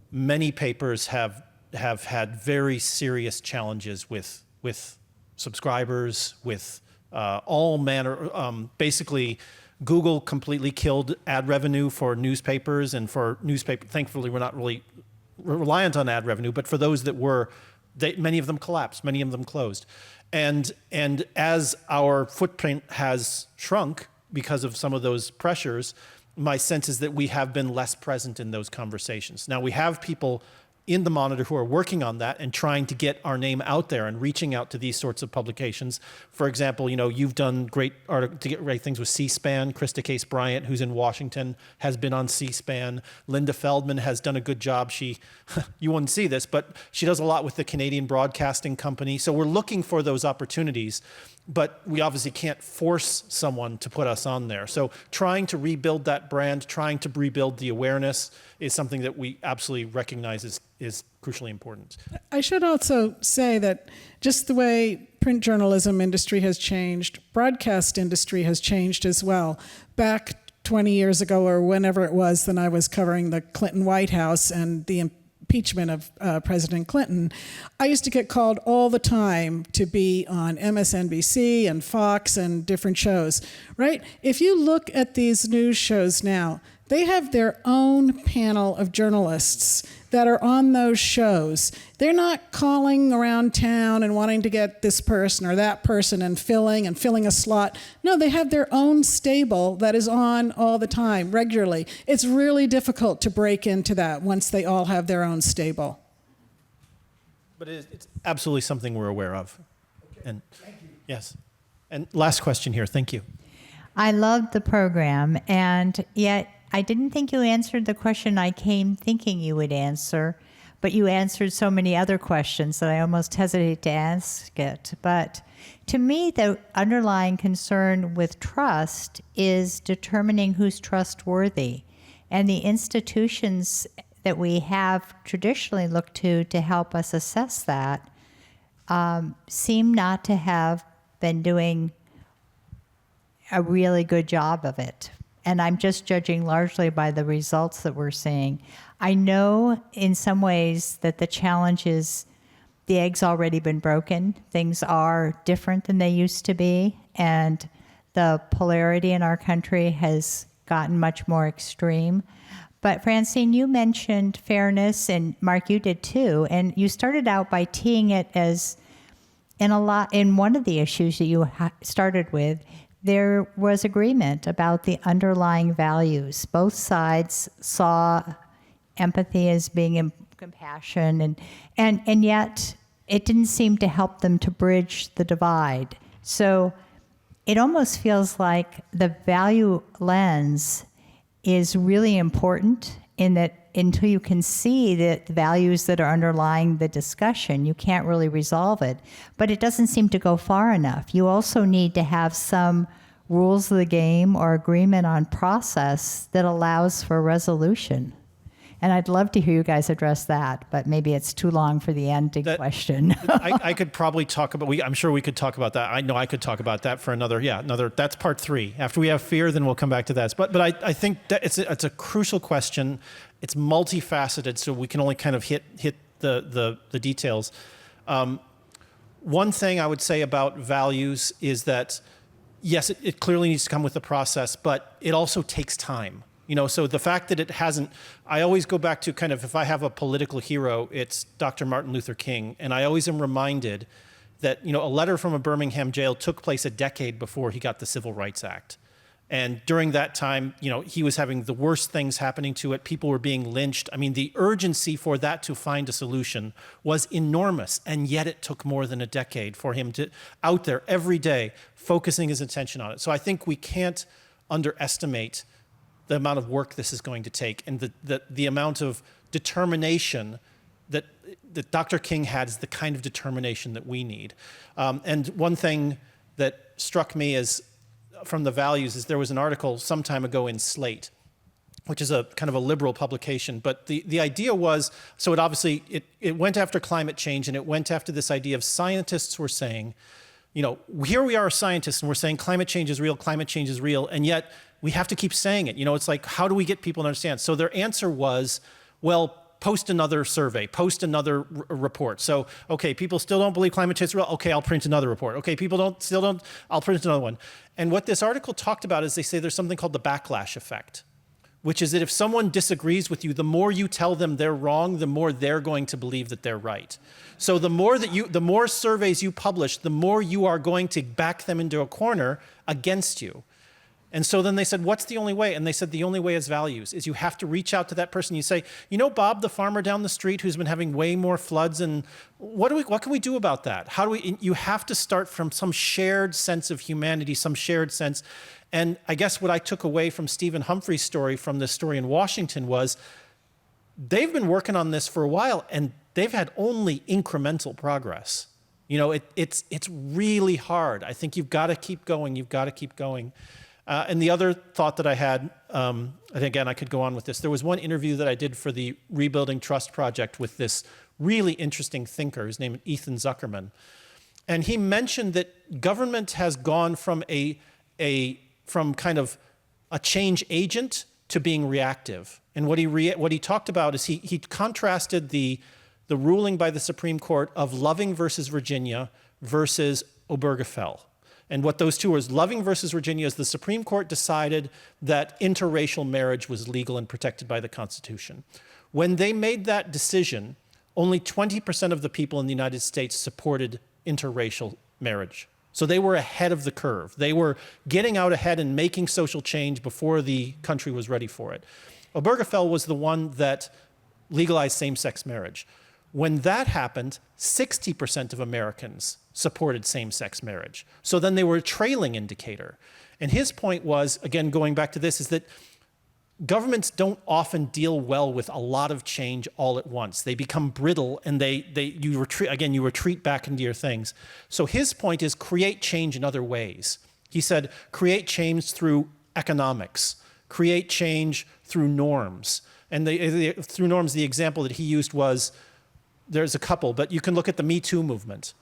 many papers have had very serious challenges with subscribers, with all manner. Basically, Google completely killed ad revenue for newspapers, and for newspaper, thankfully we're not really reliant on ad revenue, but for those that were, many of them collapsed, many of them closed. And as our footprint has shrunk, because of some of those pressures, my sense is that we have been less present in those conversations. Now, we have people in the Monitor who are working on that and trying to get our name out there and reaching out to these sorts of publications. For example, you've done great things with C-SPAN. Krista Case Bryant, who's in Washington, has been on C-SPAN. Linda Feldman has done a good job. You wouldn't see this, but she does a lot with the Canadian Broadcasting Company. So we're looking for those opportunities, but we obviously can't force someone to put us on there. So trying to rebuild that brand, trying to rebuild the awareness is something that we absolutely recognize is crucially important. I should also say that just the way print journalism industry has changed, broadcast industry has changed as well. Back 20 years ago or whenever it was, then I was covering the Clinton White House and the impeachment of President Clinton. I used to get called all the time to be on MSNBC and Fox and different shows, right? If you look at these news shows now, they have their own panel of journalists that are on those shows. They're not calling around town and wanting to get this person or that person and filling a slot. No, they have their own stable that is on all the time, regularly. It's really difficult to break into that once they all have their own stable. But it's absolutely something we're aware of. Okay. And thank you. Yes. And last question here. Thank you. I loved the program, and yet I didn't think you answered the question I came thinking you would answer, but you answered so many other questions that I almost hesitate to ask it. But to me, the underlying concern with trust is determining who's trustworthy. And the institutions that we have traditionally looked to help us assess that seem not to have been doing a really good job of it. And I'm just judging largely by the results that we're seeing. I know in some ways that the challenge is the egg's already been broken. Things are different than they used to be. And the polarity in our country has gotten much more extreme. But Francine, you mentioned fairness, and Mark, you did too. And you started out by teeing it as in one of the issues that you started with, there was agreement about the underlying values. Both sides saw empathy as being compassion, and yet it didn't seem to help them to bridge the divide. So it almost feels like the value lens is really important in that until you can see the values that are underlying the discussion, you can't really resolve it. But it doesn't seem to go far enough. You also need to have some rules of the game or agreement on process that allows for resolution. And I'd love to hear you guys address that, but maybe it's too long for the ending question. I could probably talk about, I'm sure we could talk about that. I know I could talk about that for another, that's part 3. After we have fear, then we'll come back to that. But I think that it's a crucial question. It's multifaceted, so we can only kind of hit the details. One thing I would say about values is that, yes, it clearly needs to come with the process, but it also takes time. So the fact that it hasn't, I always go back to kind of, if I have a political hero, it's Dr. Martin Luther King. And I always am reminded that, a letter from a Birmingham jail took place a decade before he got the Civil Rights Act. And during that time, he was having the worst things happening to it. People were being lynched. I mean, the urgency for that to find a solution was enormous. And yet it took more than a decade for him to, out there every day, focusing his attention on it. So I think we can't underestimate the amount of work this is going to take, and the amount of determination that Dr. King had is the kind of determination that we need. And one thing that struck me from the values is there was an article some time ago in Slate, which is a kind of a liberal publication, but the idea was, so it obviously, it went after climate change, and it went after this idea of scientists were saying, here we are scientists, and we're saying climate change is real, and yet we have to keep saying it. It's like, how do we get people to understand? So their answer was, well, post another survey, post another report. So, okay, people still don't believe climate change is real. Okay, I'll print another report. Okay, people still don't, I'll print another one. And what this article talked about is they say there's something called the backlash effect, which is that if someone disagrees with you, the more you tell them they're wrong, the more they're going to believe that they're right. So the more surveys you publish, the more you are going to back them into a corner against you. And so then they said, what's the only way? And they said, the only way is values, is you have to reach out to that person. You say, you know, Bob, the farmer down the street who's been having way more floods, and what can we do about that? You have to start from some shared sense of humanity, some shared sense. And I guess what I took away from Stephen Humphrey's story, from this story in Washington, was they've been working on this for a while, and they've had only incremental progress. You know, it's really hard. I think you've got to keep going. You've got to keep going. And the other thought that I had, and again, I could go on with this. There was one interview that I did for the Rebuilding Trust Project with this really interesting thinker. His name is Ethan Zuckerman. And he mentioned that government has gone from from kind of a change agent to being reactive. And what he talked about is he contrasted the ruling by the Supreme Court of Loving versus Virginia versus Obergefell. And what those two was, Loving versus Virginia, is the Supreme Court decided that interracial marriage was legal and protected by the Constitution. When they made that decision, only 20% of the people in the United States supported interracial marriage. So they were ahead of the curve. They were getting out ahead and making social change before the country was ready for it. Obergefell was the one that legalized same-sex marriage. When that happened, 60% of Americans supported same-sex marriage. So then they were a trailing indicator. And his point was, again, going back to this, is that governments don't often deal well with a lot of change all at once. They become brittle, and you retreat back into your things. So his point is create change in other ways. He said, create change through economics, create change through norms. And through norms, the example that he used was, there's a couple, but you can look at the Me Too movement.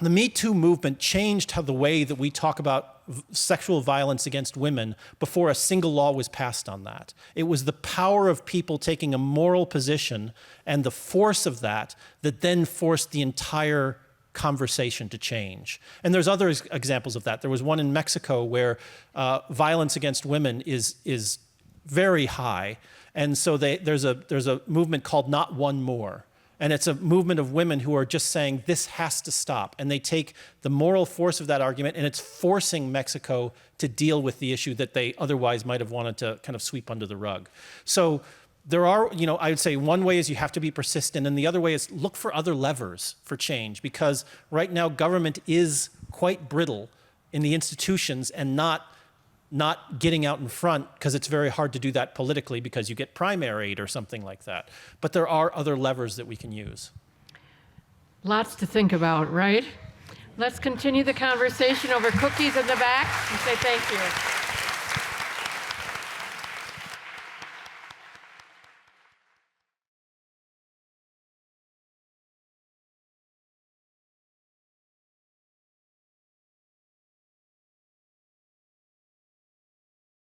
The Me Too movement changed the way that we talk about sexual violence against women before a single law was passed on that. It was the power of people taking a moral position and the force of that then forced the entire conversation to change. And there's other examples of that. There was one in Mexico where violence against women is very high. And so there's a movement called Not One More. And it's a movement of women who are just saying, this has to stop. And they take the moral force of that argument, and it's forcing Mexico to deal with the issue that they otherwise might have wanted to kind of sweep under the rug. So there are, I would say one way is you have to be persistent, and the other way is look for other levers for change, because right now government is quite brittle in the institutions and not getting out in front, because it's very hard to do that politically because you get primaried or something like that. But there are other levers that we can use. Lots to think about, right? Let's continue the conversation over cookies in the back and say thank you.